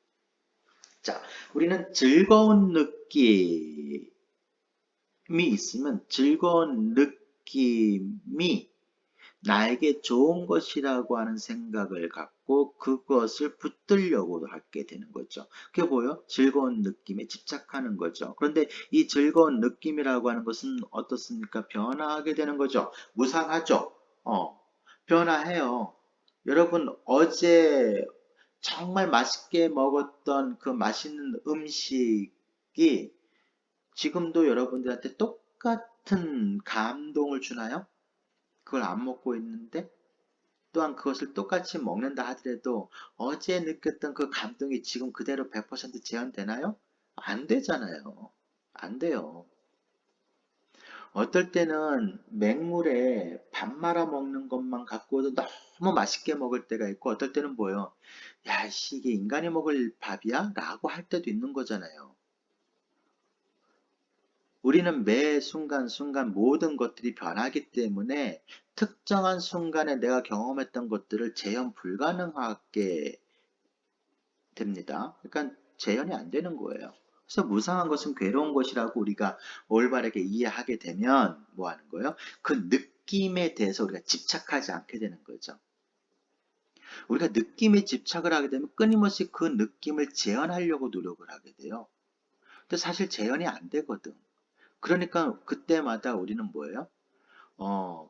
자, 우리는 즐거운 느낌이 있으면 즐거운 느낌이 나에게 좋은 것이라고 하는 생각을 갖고 그것을 붙들려고 하게 되는 거죠. 그게 뭐예요? 즐거운 느낌에 집착하는 거죠. 그런데 이 즐거운 느낌이라고 하는 것은 어떻습니까? 변화하게 되는 거죠. 무상하죠. 변화해요. 여러분, 어제 정말 맛있게 먹었던 그 맛있는 음식이 지금도 여러분들한테 똑같은 감동을 주나요? 그걸 안 먹고 있는데 또한 그것을 똑같이 먹는다 하더라도 어제 느꼈던 그 감동이 지금 그대로 100% 재현되나요? 안 되잖아요. 안 돼요. 어떨 때는 맹물에 밥 말아 먹는 것만 갖고도 너무 맛있게 먹을 때가 있고 어떨 때는 뭐예요? 야, 씨, 이게 인간이 먹을 밥이야? 라고 할 때도 있는 거잖아요. 우리는 매 순간순간 모든 것들이 변하기 때문에 특정한 순간에 내가 경험했던 것들을 재현 불가능하게 됩니다. 그러니까 재현이 안 되는 거예요. 그래서 무상한 것은 괴로운 것이라고 우리가 올바르게 이해하게 되면 뭐 하는 거예요? 그 느낌에 대해서 우리가 집착하지 않게 되는 거죠. 우리가 느낌에 집착을 하게 되면 끊임없이 그 느낌을 재현하려고 노력을 하게 돼요. 근데 사실 재현이 안 되거든. 그러니까 그때마다 우리는 뭐예요?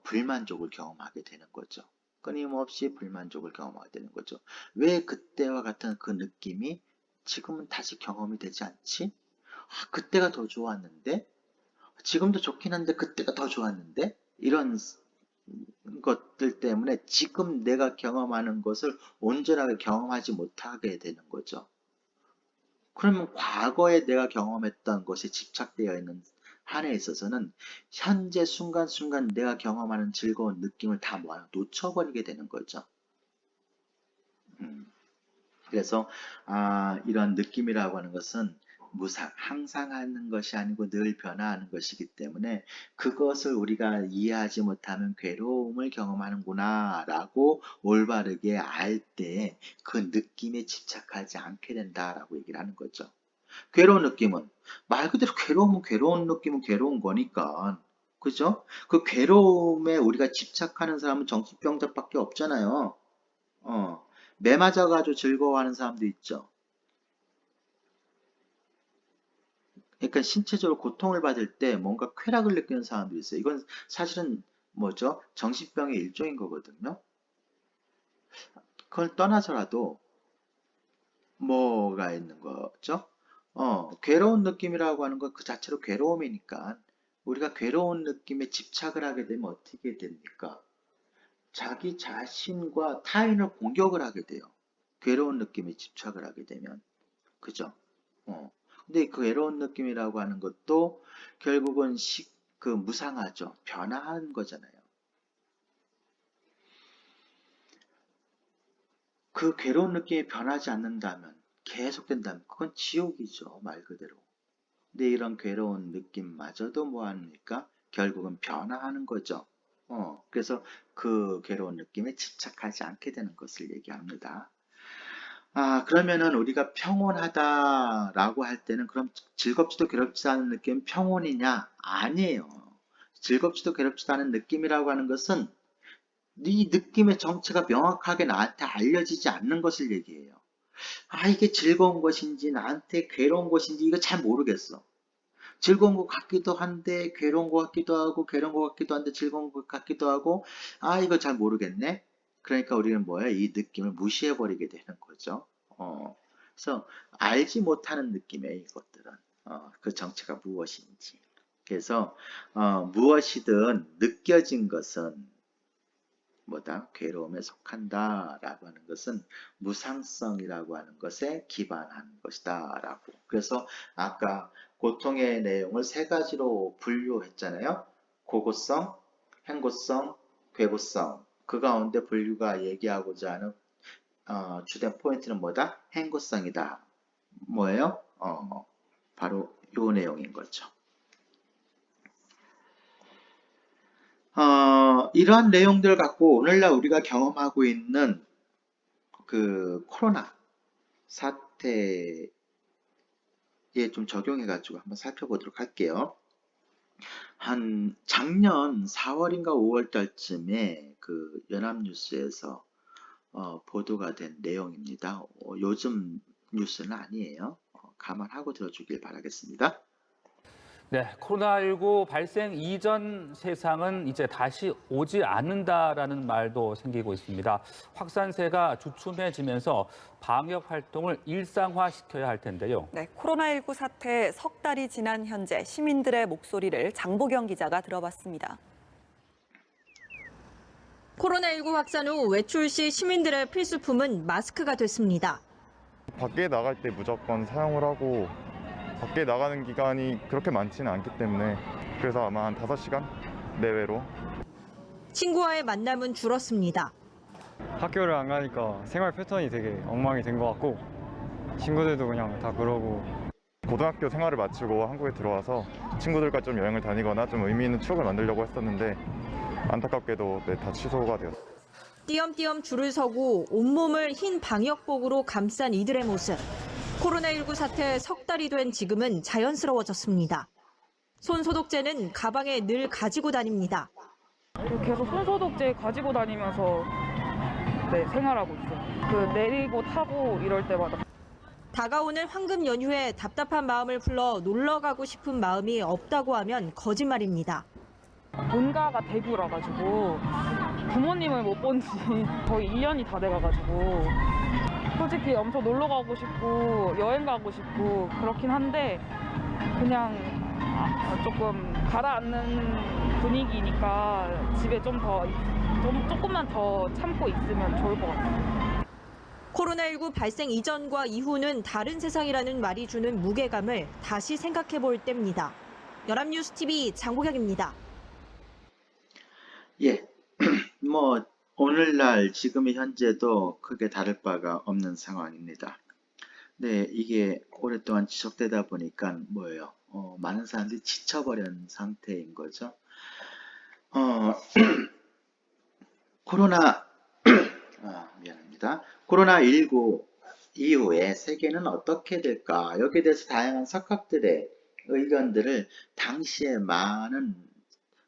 불만족을 경험하게 되는 거죠. 끊임없이 불만족을 경험하게 되는 거죠. 왜 그때와 같은 그 느낌이 지금은 다시 경험이 되지 않지? 아, 그때가 더 좋았는데? 지금도 좋긴 한데 그때가 더 좋았는데? 이런 것들 때문에 지금 내가 경험하는 것을 온전하게 경험하지 못하게 되는 거죠. 그러면 과거에 내가 경험했던 것이 집착되어 있는 한에 있어서는 현재 순간순간 내가 경험하는 즐거운 느낌을 다 놓쳐버리게 되는 거죠. 음. 그래서 이런 느낌이라고 하는 것은 항상 하는 것이 아니고 늘 변화하는 것이기 때문에 그것을 우리가 이해하지 못하면 괴로움을 경험하는구나 라고 올바르게 알 때 그 느낌에 집착하지 않게 된다라고 얘기를 하는 거죠. 괴로운 느낌은 말 그대로 괴로우면 괴로운 느낌은 괴로운 거니까 그죠? 그 괴로움에 우리가 집착하는 사람은 정신병자밖에 없잖아요. 매 맞아가지고 즐거워하는 사람도 있죠. 그러니까 신체적으로 고통을 받을 때 뭔가 쾌락을 느끼는 사람들이 있어요. 이건 사실은 뭐죠? 정신병의 일종인 거거든요. 그걸 떠나서라도 뭐가 있는 거죠? 괴로운 느낌이라고 하는 건 그 자체로 괴로움이니까 우리가 괴로운 느낌에 집착을 하게 되면 어떻게 됩니까? 자기 자신과 타인을 공격을 하게 돼요. 괴로운 느낌에 집착을 하게 되면. 그죠? 어. 근데 그 괴로운 느낌이라고 하는 것도 결국은 무상하죠. 변화한 거잖아요. 그 괴로운 느낌이 변하지 않는다면, 계속된다면, 그건 지옥이죠. 말 그대로. 근데 이런 괴로운 느낌마저도 뭐합니까? 결국은 변화하는 거죠. 그래서 그 괴로운 느낌에 집착하지 않게 되는 것을 얘기합니다. 그러면은 우리가 평온하다라고 할 때는 그럼 즐겁지도 괴롭지도 않은 느낌 평온이냐? 아니에요. 즐겁지도 괴롭지도 않은 느낌이라고 하는 것은 네 느낌의 정체가 명확하게 나한테 알려지지 않는 것을 얘기해요. 이게 즐거운 것인지 나한테 괴로운 것인지 이거 잘 모르겠어. 즐거운 것 같기도 한데 괴로운 것 같기도 하고 괴로운 것 같기도 한데 즐거운 것 같기도 하고 이거 잘 모르겠네. 그러니까 우리는 뭐야? 이 느낌을 무시해 버리게 되는 거죠. 그래서 알지 못하는 느낌의 이것들은 그 정체가 무엇인지. 그래서 무엇이든 느껴진 것은 뭐다? 괴로움에 속한다라고 하는 것은 무상성이라고 하는 것에 기반한 것이다라고. 그래서 아까 고통의 내용을 세 가지로 분류했잖아요. 고고성, 행고성, 괴고성. 그 가운데 분류가 얘기하고자 하는 주된 포인트는 뭐다? 행고성이다. 뭐예요? 바로 요 내용인 거죠. 이러한 내용들을 갖고 오늘날 우리가 경험하고 있는 그 코로나 사태에 좀 적용해가지고 한번 살펴보도록 할게요. 한 작년 4월인가 5월 달쯤에 그 연합뉴스에서 보도가 된 내용입니다. 요즘 뉴스는 아니에요. 감안하고 들어주길 바라겠습니다. 네, 코로나19 발생 이전 세상은 이제 다시 오지 않는다라는 말도 생기고 있습니다. 확산세가 주춤해지면서 방역 활동을 일상화시켜야 할 텐데요. 네, 코로나19 사태 석 달이 지난 현재 시민들의 목소리를 장보경 기자가 들어봤습니다. 코로나19 확산 후 외출 시 시민들의 필수품은 마스크가 됐습니다. 밖에 나갈 때 무조건 사용을 하고 밖에 나가는 기간이 그렇게 많지는 않기 때문에 그래서 아마 한 5시간 내외로. 친구와의 만남은 줄었습니다. 학교를 안 가니까 생활 패턴이 되게 엉망이 된 것 같고 친구들도 그냥 다 그러고. 고등학교 생활을 마치고 한국에 들어와서 친구들과 좀 여행을 다니거나 좀 의미 있는 추억을 만들려고 했었는데 안타깝게도 다 취소가 되었어요. 띄엄띄엄 줄을 서고 온몸을 흰 방역복으로 감싼 이들의 모습. 코로나19 사태 석 달이 된 지금은 자연스러워졌습니다. 손소독제는 가방에 늘 가지고 다닙니다. 계속 손소독제 가지고 다니면서 생활하고 있어요. 내리고 타고 이럴 때마다. 다가오는 황금 연휴에 답답한 마음을 풀러 놀러 가고 싶은 마음이 없다고 하면 거짓말입니다. 본가가 대구라 가지고 부모님을 못 본 지 거의 2년이 다 돼가가지고 솔직히 엄청 놀러 가고 싶고 여행 가고 싶고 그렇긴 한데 그냥 조금 가라앉는 분위기니까 집에 조금만 더 참고 있으면 좋을 것 같아요. 코로나19 발생 이전과 이후는 다른 세상이라는 말이 주는 무게감을 다시 생각해 볼 때입니다. 연합뉴스TV 장보경입니다. 예, 뭐 오늘날 지금의 현재도 크게 다를 바가 없는 상황입니다. 네, 이게 오랫동안 지속되다 보니까 뭐예요? 많은 사람들이 지쳐버린 상태인 거죠. 미안합니다. 코로나19 이후에 세계는 어떻게 될까? 여기에 대해서 다양한 석학들의 의견들을 당시에 많은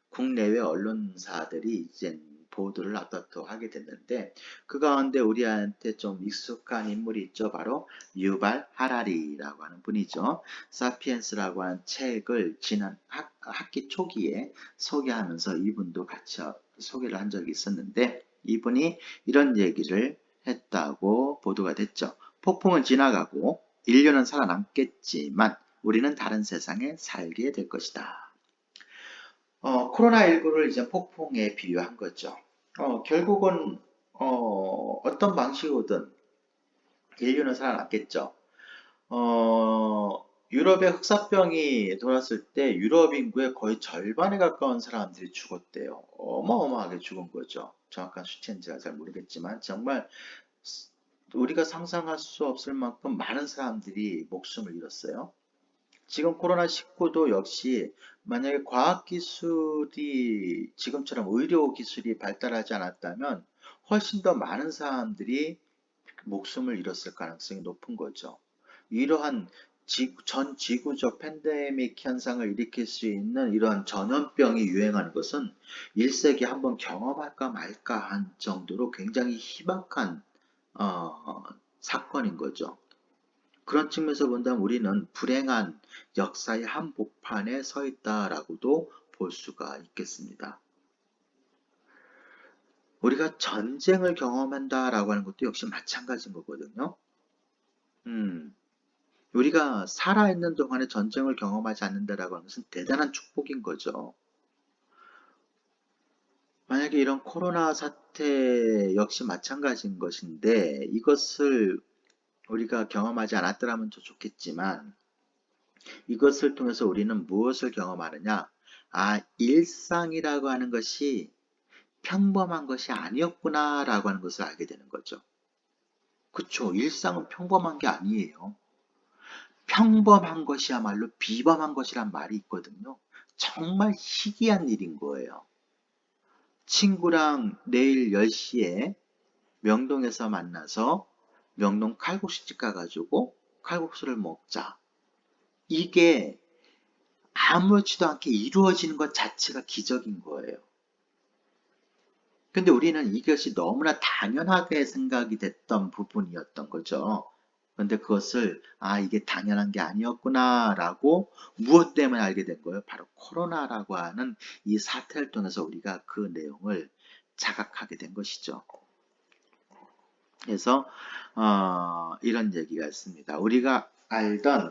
국내외 언론사들이 이제 보도를 어떻게 하게 됐는데 그 가운데 우리한테 좀 익숙한 인물이 있죠. 바로 유발 하라리라고 하는 분이죠. 사피엔스라고 하는 책을 지난 학기 초기에 소개하면서 이분도 같이 소개를 한 적이 있었는데 이분이 이런 얘기를 했다고 보도가 됐죠. 폭풍은 지나가고 인류는 살아남겠지만 우리는 다른 세상에 살게 될 것이다. 코로나19를 이제 폭풍에 비유한 거죠. 결국은 어떤 방식으로든 인류는 살아남겠죠. 유럽에 흑사병이 돌았을 때 유럽 인구의 거의 절반에 가까운 사람들이 죽었대요. 어마어마하게 죽은 거죠. 정확한 수치는 제가 잘 모르겠지만 정말 우리가 상상할 수 없을 만큼 많은 사람들이 목숨을 잃었어요. 지금 코로나19도 역시 만약에 과학기술이 지금처럼 의료기술이 발달하지 않았다면 훨씬 더 많은 사람들이 목숨을 잃었을 가능성이 높은 거죠. 이러한 전 지구적 팬데믹 현상을 일으킬 수 있는 이러한 전염병이 유행하는 것은 1세기 한번 경험할까 말까 한 정도로 굉장히 희박한 사건인 거죠. 그런 측면에서 본다면 우리는 불행한 역사의 한복판에 서 있다라고도 볼 수가 있겠습니다. 우리가 전쟁을 경험한다라고 하는 것도 역시 마찬가지인 거거든요. 우리가 살아있는 동안에 전쟁을 경험하지 않는다라고 하는 것은 대단한 축복인 거죠. 만약에 이런 코로나 사태 역시 마찬가지인 것인데 이것을 우리가 경험하지 않았더라면 더 좋겠지만 이것을 통해서 우리는 무엇을 경험하느냐? 일상이라고 하는 것이 평범한 것이 아니었구나 라고 하는 것을 알게 되는 거죠. 그쵸? 일상은 평범한 게 아니에요. 평범한 것이야말로 비범한 것이란 말이 있거든요. 정말 희귀한 일인 거예요. 친구랑 내일 10시에 명동에서 만나서 명동 칼국수집 가가지고 칼국수를 먹자. 이게 아무렇지도 않게 이루어지는 것 자체가 기적인 거예요. 근데 우리는 이것이 너무나 당연하게 생각이 됐던 부분이었던 거죠. 그런데 그것을 이게 당연한 게 아니었구나 라고 무엇 때문에 알게 된 거예요? 바로 코로나라고 하는 이 사태를 통해서 우리가 그 내용을 자각하게 된 것이죠. 그래서 이런 얘기가 있습니다. 우리가 알던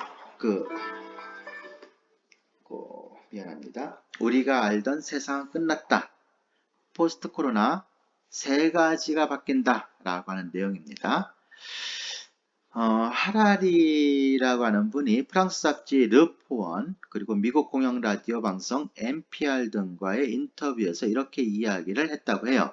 미안합니다. 우리가 알던 세상은 끝났다. 포스트 코로나 3가지가 바뀐다 라고 하는 내용입니다. 하라리라고 하는 분이 프랑스 잡지 르포원 그리고 미국 공영 라디오 방송 NPR 등과의 인터뷰에서 이렇게 이야기를 했다고 해요.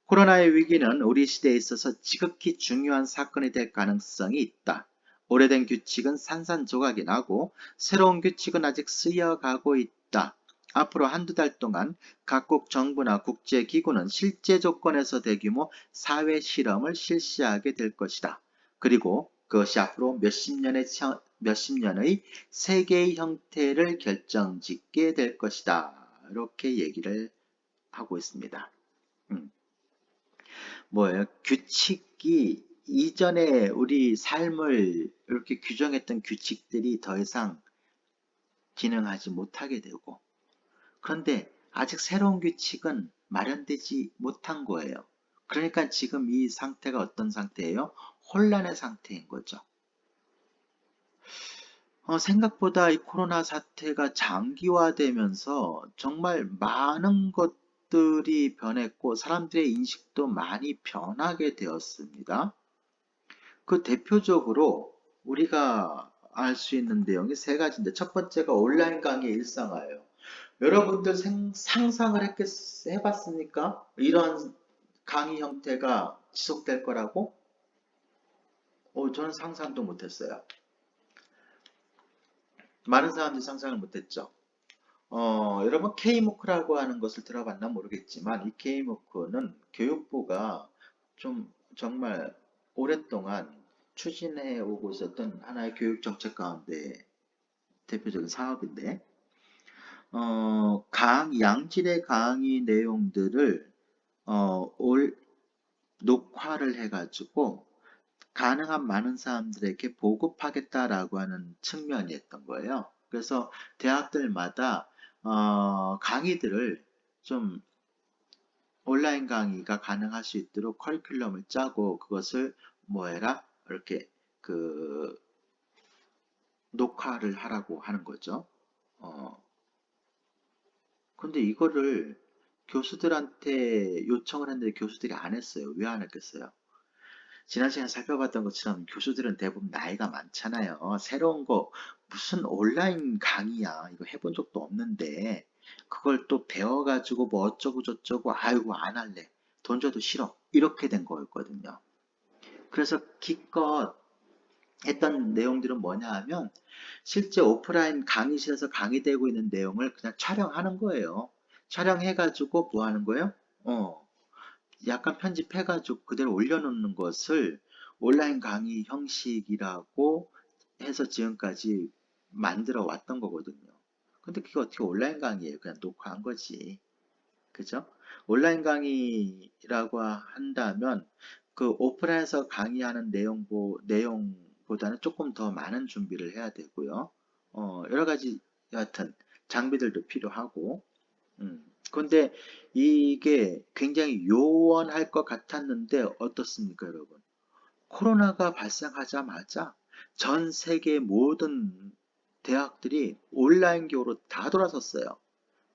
코로나의 위기는 우리 시대에 있어서 지극히 중요한 사건이 될 가능성이 있다. 오래된 규칙은 산산조각이 나고 새로운 규칙은 아직 쓰여가고 있다. 앞으로 한두 달 동안 각국 정부나 국제기구는 실제 조건에서 대규모 사회 실험을 실시하게 될 것이다. 그리고 그것이 앞으로 몇십 년의 세계의 형태를 결정짓게 될 것이다. 이렇게 얘기를 하고 있습니다. 뭐예요? 규칙이 이전에 우리 삶을 이렇게 규정했던 규칙들이 더 이상 기능하지 못하게 되고 그런데 아직 새로운 규칙은 마련되지 못한 거예요. 그러니까 지금 이 상태가 어떤 상태예요? 혼란의 상태인 거죠. 생각보다 이 코로나 사태가 장기화되면서 정말 많은 것들이 변했고 사람들의 인식도 많이 변하게 되었습니다. 그 대표적으로 우리가 알 수 있는 내용이 3가지인데 첫 번째가 온라인 강의 일상화예요. 여러분들 상상을 해봤습니까? 이런 강의 형태가 지속될 거라고? 저는 상상도 못했어요. 많은 사람들이 상상을 못했죠. 여러분 K무크라고 하는 것을 들어봤나 모르겠지만 이 K무크는 교육부가 좀 정말 오랫동안 추진해 오고 있었던 하나의 교육 정책 가운데 대표적인 사업인데 양질의 강의 내용들을 녹화를 해가지고 가능한 많은 사람들에게 보급하겠다라고 하는 측면이었던 거예요. 그래서 대학들마다 강의들을 좀 온라인 강의가 가능할 수 있도록 커리큘럼을 짜고 그것을 뭐해라? 이렇게 그 녹화를 하라고 하는 거죠. 근데 이거를 교수들한테 요청을 했는데 교수들이 안 했어요. 왜 안 했겠어요? 지난 시간에 살펴봤던 것처럼 교수들은 대부분 나이가 많잖아요. 새로운 거 무슨 온라인 강의야. 이거 해본 적도 없는데 그걸 또 배워가지고 뭐 어쩌고 저쩌고 아이고 안 할래. 돈 줘도 싫어. 이렇게 된 거였거든요. 그래서 기껏 했던 내용들은 뭐냐 하면 실제 오프라인 강의실에서 강의되고 있는 내용을 그냥 촬영하는 거예요. 촬영해가지고 뭐 하는 거예요? 약간 편집해가지고 그대로 올려놓는 것을 온라인 강의 형식이라고 해서 지금까지 만들어 왔던 거거든요. 근데 그게 어떻게 온라인 강의예요? 그냥 녹화한 거지. 그죠? 온라인 강의라고 한다면 그 오프라인에서 강의하는 내용보다는 조금 더 많은 준비를 해야 되고요. 여러 가지 여하튼 장비들도 필요하고 근데 이게 굉장히 요원할 것 같았는데 어떻습니까, 여러분? 코로나가 발생하자마자 전 세계 모든 대학들이 온라인교로 다 돌아섰어요.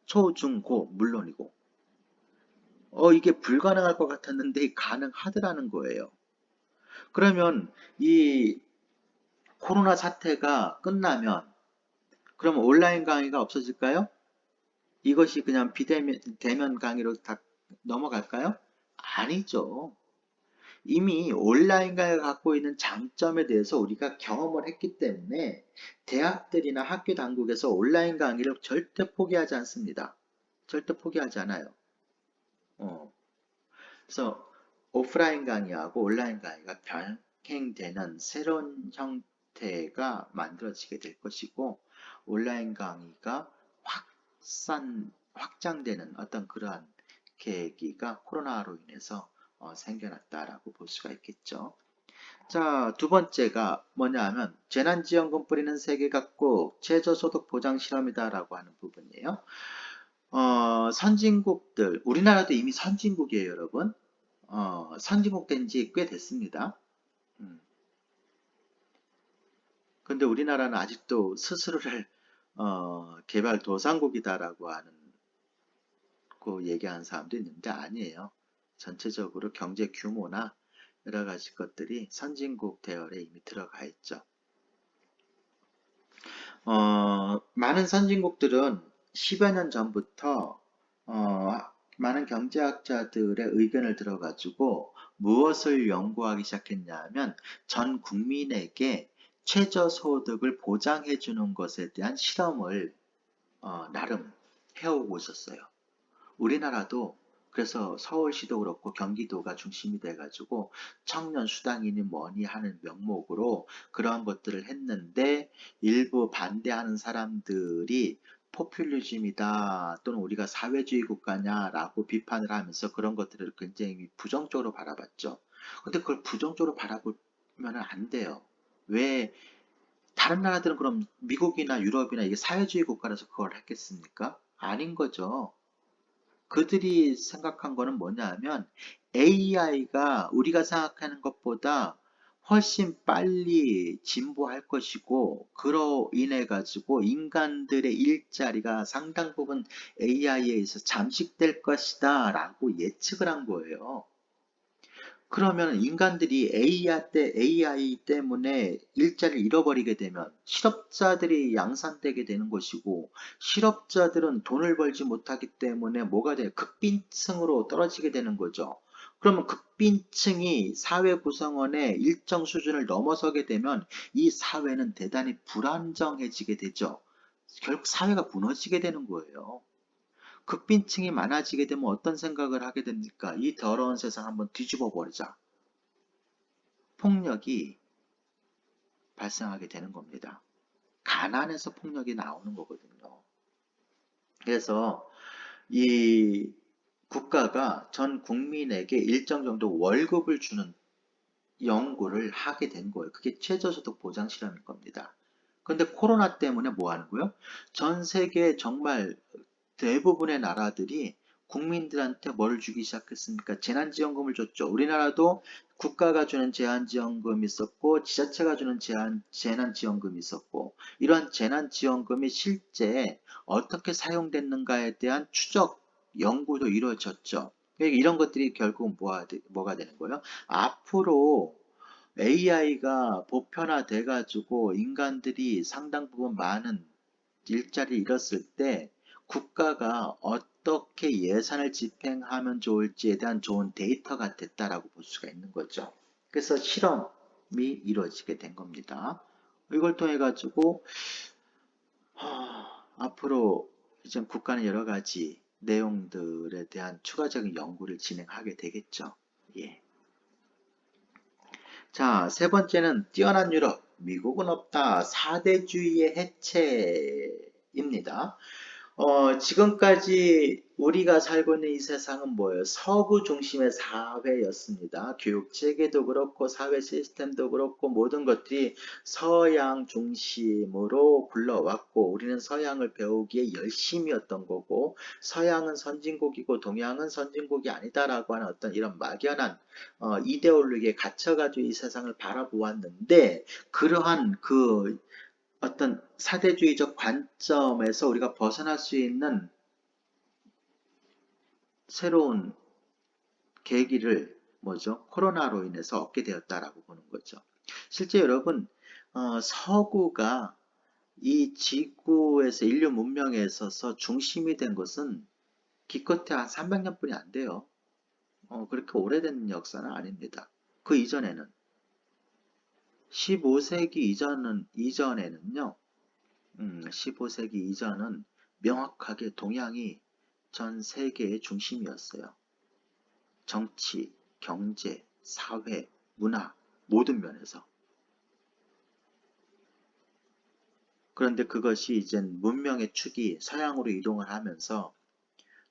초, 중, 고 물론이고. 이게 불가능할 것 같았는데 가능하더라는 거예요. 그러면 이 코로나 사태가 끝나면 그럼 온라인 강의가 없어질까요? 이것이 그냥 비대면 강의로 다 넘어갈까요? 아니죠. 이미 온라인 강의가 갖고 있는 장점에 대해서 우리가 경험을 했기 때문에 대학들이나 학교 당국에서 온라인 강의를 절대 포기하지 않습니다. 절대 포기하지 않아요. 그래서 오프라인 강의하고 온라인 강의가 병행되는 새로운 형태가 만들어지게 될 것이고 온라인 강의가 확장되는 어떤 그러한 계기가 코로나로 인해서 생겨났다라고 볼 수가 있겠죠. 자, 두 번째가 뭐냐 하면 재난지원금 뿌리는 세계가 꼭 최저소득 보장 실험이다라고 하는 부분이에요. 선진국들, 우리나라도 이미 선진국이에요, 여러분. 선진국 된 지 꽤 됐습니다. 근데 우리나라는 아직도 스스로를 개발도상국이다라고 하는 거 얘기하는 사람도 있는데 아니에요. 전체적으로 경제 규모나 여러 가지 것들이 선진국 대열에 이미 들어가 있죠. 많은 선진국들은 10여 년 전부터 많은 경제학자들의 의견을 들어가지고 무엇을 연구하기 시작했냐 하면 전 국민에게 최저소득을 보장해 주는 것에 대한 실험을 나름 해오고 있었어요. 우리나라도 그래서 서울시도 그렇고 경기도가 중심이 돼가지고 청년 수당이니 뭐니 하는 명목으로 그러한 것들을 했는데 일부 반대하는 사람들이 포퓰리즘이다 또는 우리가 사회주의 국가냐라고 비판을 하면서 그런 것들을 굉장히 부정적으로 바라봤죠. 근데 그걸 부정적으로 바라보면 안 돼요. 왜 다른 나라들은 그럼 미국이나 유럽이나 이게 사회주의 국가라서 그걸 했겠습니까? 아닌 거죠. 그들이 생각한 거는 뭐냐 하면 AI가 우리가 생각하는 것보다 훨씬 빨리 진보할 것이고 그로 인해 가지고 인간들의 일자리가 상당 부분 AI에 의해서 잠식될 것이다 라고 예측을 한 거예요. 그러면 인간들이 AI 때문에 일자리를 잃어버리게 되면 실업자들이 양산되게 되는 것이고 실업자들은 돈을 벌지 못하기 때문에 뭐가 돼요? 극빈층으로 떨어지게 되는 거죠. 그러면 극빈층이 사회 구성원의 일정 수준을 넘어서게 되면 이 사회는 대단히 불안정해지게 되죠. 결국 사회가 무너지게 되는 거예요. 극빈층이 많아지게 되면 어떤 생각을 하게 됩니까? 이 더러운 세상 한번 뒤집어 버리자. 폭력이 발생하게 되는 겁니다. 가난에서 폭력이 나오는 거거든요. 그래서 이 국가가 전 국민에게 일정 정도 월급을 주는 연구를 하게 된 거예요. 그게 최저소득 보장 실험일 겁니다. 근데 코로나 때문에 뭐 하는 거예요? 전 세계 정말 대부분의 나라들이 국민들한테 뭘 주기 시작했습니까? 재난지원금을 줬죠. 우리나라도 국가가 주는 재난지원금이 있었고, 지자체가 주는 재난지원금이 있었고, 이러한 재난지원금이 실제 어떻게 사용됐는가에 대한 추적, 연구도 이루어졌죠. 그러니까 이런 것들이 결국 뭐가 되는 거예요? 앞으로 AI가 보편화돼 가지고 인간들이 상당 부분 많은 일자리를 잃었을 때 국가가 어떻게 예산을 집행하면 좋을지에 대한 좋은 데이터가 됐다라고 볼 수가 있는 거죠. 그래서 실험이 이루어지게 된 겁니다. 이걸 통해 가지고 앞으로 이제 국가는 여러 가지 내용들에 대한 추가적인 연구를 진행하게 되겠죠. 예. 자, 세 번째는 뛰어난 유럽, 미국은 없다. 4대주의의 해체입니다. 지금까지 우리가 살고 있는 이 세상은 뭐예요? 서구 중심의 사회였습니다. 교육 체계도 그렇고 사회 시스템도 그렇고 모든 것들이 서양 중심으로 굴러왔고 우리는 서양을 배우기에 열심이었던 거고 서양은 선진국이고 동양은 선진국이 아니다라고 하는 어떤 이런 막연한 이데올로기에 갇혀가지고 이 세상을 바라보았는데 그러한 그 어떤 사대주의적 관점에서 우리가 벗어날 수 있는 새로운 계기를 뭐죠? 코로나로 인해서 얻게 되었다라고 보는 거죠. 실제 여러분, 서구가 이 지구에서 인류 문명에 있어서 중심이 된 것은 기껏해 한 300년뿐이 안 돼요. 그렇게 오래된 역사는 아닙니다. 그 이전에는 15세기 이전에는요. 15세기 이전은 명확하게 동양이 전 세계의 중심이었어요. 정치, 경제, 사회, 문화 모든 면에서. 그런데 그것이 이제 문명의 축이 서양으로 이동을 하면서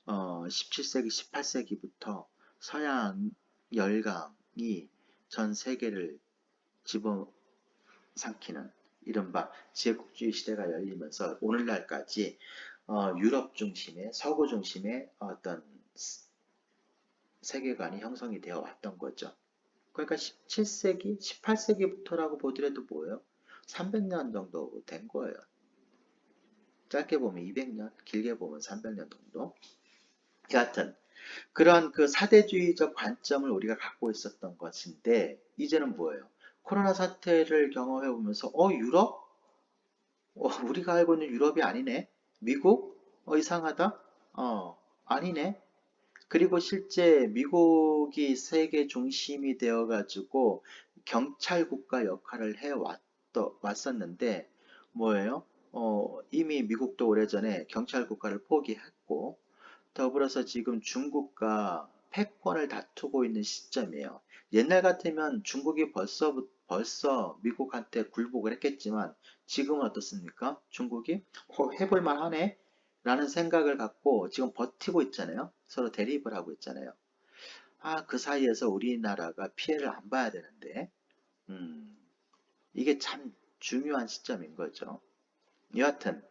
17세기, 18세기부터 서양 열강이 전 세계를 집어삼키는 이른바 제국주의 시대가 열리면서 오늘날까지 유럽 중심의 서구 중심의 어떤 세계관이 형성이 되어 왔던 거죠. 그러니까 17세기, 18세기부터라고 보더라도 뭐예요? 300년 정도 된 거예요. 짧게 보면 200년, 길게 보면 300년 정도. 여하튼 그런 그 사대주의적 관점을 우리가 갖고 있었던 것인데 이제는 뭐예요? 코로나 사태를 경험해 보면서 유럽? 우리가 알고 있는 유럽이 아니네? 미국? 이상하다? 아니네? 그리고 실제 미국이 세계 중심이 되어 가지고 경찰 국가 역할을 해 왔었는데 뭐예요? 이미 미국도 오래전에 경찰 국가를 포기했고 더불어서 지금 중국과 패권을 다투고 있는 시점이에요. 옛날 같으면 중국이 벌써 미국한테 굴복을 했겠지만 지금은 어떻습니까? 중국이 해볼만 하네? 라는 생각을 갖고 지금 버티고 있잖아요. 서로 대립을 하고 있잖아요. 그 사이에서 우리나라가 피해를 안 봐야 되는데 이게 참 중요한 시점인 거죠. 여하튼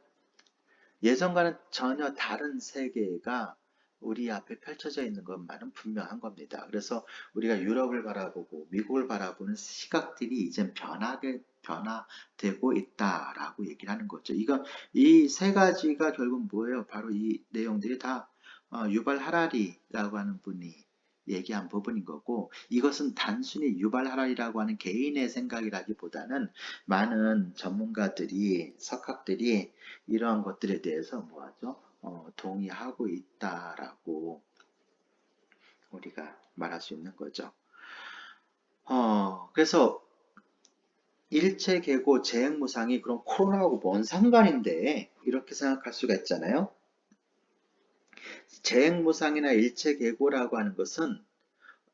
예전과는 전혀 다른 세계가 우리 앞에 펼쳐져 있는 것만은 분명한 겁니다. 그래서 우리가 유럽을 바라보고 미국을 바라보는 시각들이 이젠 변화되고 있다라고 얘기를 하는 거죠. 이 세 가지가 결국 뭐예요? 바로 이 내용들이 다 유발 하라리라고 하는 분이 얘기한 부분인 거고 이것은 단순히 유발 하라리라고 하는 개인의 생각이라기보다는 많은 전문가들이 석학들이 이러한 것들에 대해서 뭐하죠? 동의하고 있다라고 우리가 말할 수 있는 거죠. 그래서 일체계고 재행무상이 그럼 코로나하고 뭔 상관인데 이렇게 생각할 수가 있잖아요. 재행무상이나 일체계고라고 하는 것은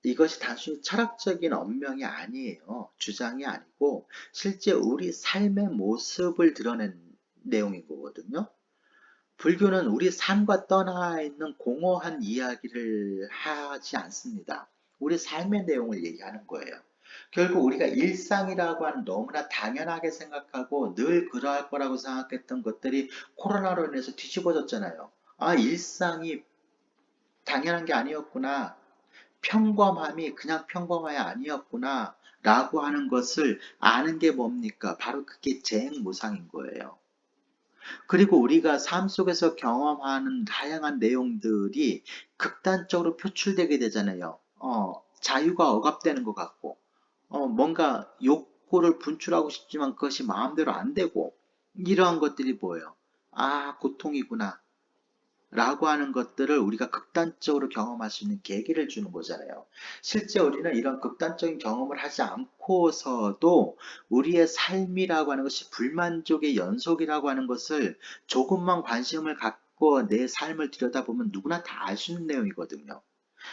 이것이 단순히 철학적인 언명이 아니에요. 주장이 아니고 실제 우리 삶의 모습을 드러낸 내용인 거거든요. 불교는 우리 삶과 떠나 있는 공허한 이야기를 하지 않습니다. 우리 삶의 내용을 얘기하는 거예요. 결국 우리가 일상이라고 하는 너무나 당연하게 생각하고 늘 그러할 거라고 생각했던 것들이 코로나로 인해서 뒤집어졌잖아요. 아, 일상이 당연한 게 아니었구나. 평범함이 그냥 평범함이 아니었구나. 라고 하는 것을 아는 게 뭡니까? 바로 그게 재행무상인 거예요. 그리고 우리가 삶 속에서 경험하는 다양한 내용들이 극단적으로 표출되게 되잖아요. 자유가 억압되는 것 같고, 뭔가 욕구를 분출하고 싶지만 그것이 마음대로 안 되고, 이러한 것들이 뭐예요? 아, 고통이구나. 라고 하는 것들을 우리가 극단적으로 경험할 수 있는 계기를 주는 거잖아요. 실제 우리는 이런 극단적인 경험을 하지 않고서도 우리의 삶이라고 하는 것이 불만족의 연속이라고 하는 것을 조금만 관심을 갖고 내 삶을 들여다보면 누구나 다 알 수 있는 내용이거든요.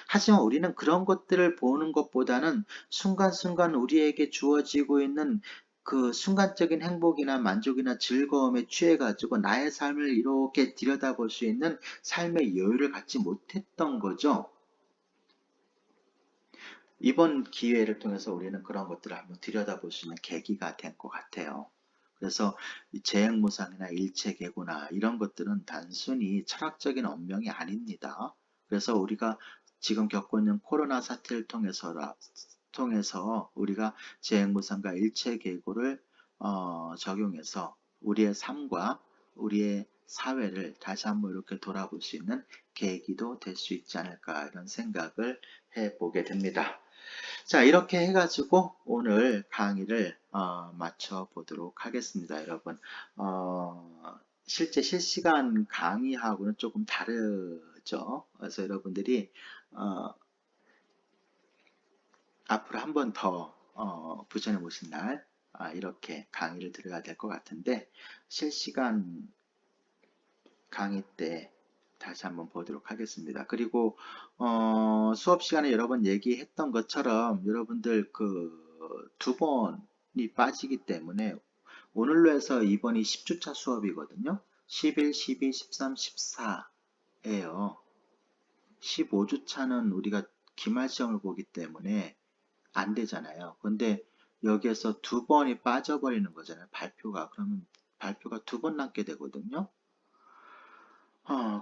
하지만 우리는 그런 것들을 보는 것보다는 순간순간 우리에게 주어지고 있는 그 순간적인 행복이나 만족이나 즐거움에 취해가지고 나의 삶을 이렇게 들여다볼 수 있는 삶의 여유를 갖지 못했던 거죠. 이번 기회를 통해서 우리는 그런 것들을 한번 들여다볼 수 있는 계기가 된 것 같아요. 그래서 이 재행무상이나 일체계구나 이런 것들은 단순히 철학적인 언명이 아닙니다. 그래서 우리가 지금 겪고 있는 코로나 사태를 통해서 우리가 재행무상과 일체계고를 적용해서 우리의 삶과 우리의 사회를 다시 한번 이렇게 돌아볼 수 있는 계기도 될 수 있지 않을까 이런 생각을 해보게 됩니다. 자, 이렇게 해가지고 오늘 강의를 마쳐 보도록 하겠습니다, 여러분. 실제 실시간 강의하고는 조금 다르죠. 그래서 여러분들이 앞으로 한 번 더 부전해 보신 날 이렇게 강의를 들어야 될 것 같은데 실시간 강의 때 다시 한번 보도록 하겠습니다. 그리고 수업 시간에 여러 번 얘기했던 것처럼 여러분들 그 두 번이 빠지기 때문에 오늘로 해서 이번이 10주차 수업이거든요. 11, 12, 13, 14예요. 15주차는 우리가 기말시험을 보기 때문에 안 되잖아요. 근데 여기에서 두 번이 빠져버리는 거잖아요. 발표가. 그러면 발표가 두 번 남게 되거든요.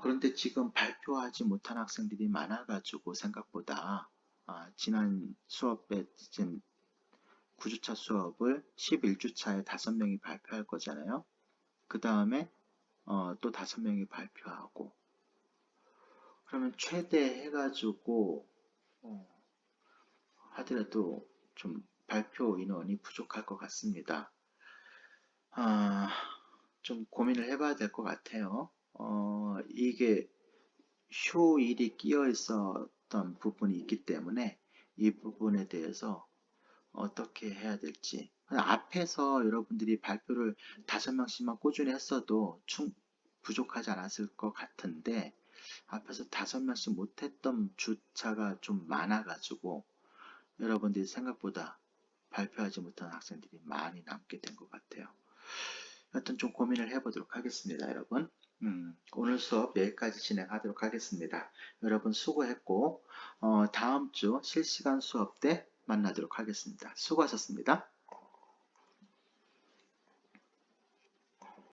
그런데 지금 발표하지 못한 학생들이 많아가지고 생각보다 지난 수업에 지금 9주차 수업을 11주차에 5명이 발표할 거잖아요. 그 다음에 또 5명이 발표하고 그러면 최대 해가지고 하더라도 좀 발표 인원이 부족할 것 같습니다. 좀 고민을 해봐야 될 것 같아요. 이게 휴일이 끼어 있었던 부분이 있기 때문에 이 부분에 대해서 어떻게 해야 될지. 앞에서 여러분들이 발표를 5명씩만 꾸준히 했어도 부족하지 않았을 것 같은데 앞에서 5명씩 못했던 주차가 좀 많아가지고 여러분들이 생각보다 발표하지 못한 학생들이 많이 남게 된 것 같아요. 하여튼 좀 고민을 해보도록 하겠습니다, 여러분. 오늘 수업 여기까지 진행하도록 하겠습니다. 여러분 수고했고 다음 주 실시간 수업 때 만나도록 하겠습니다. 수고하셨습니다.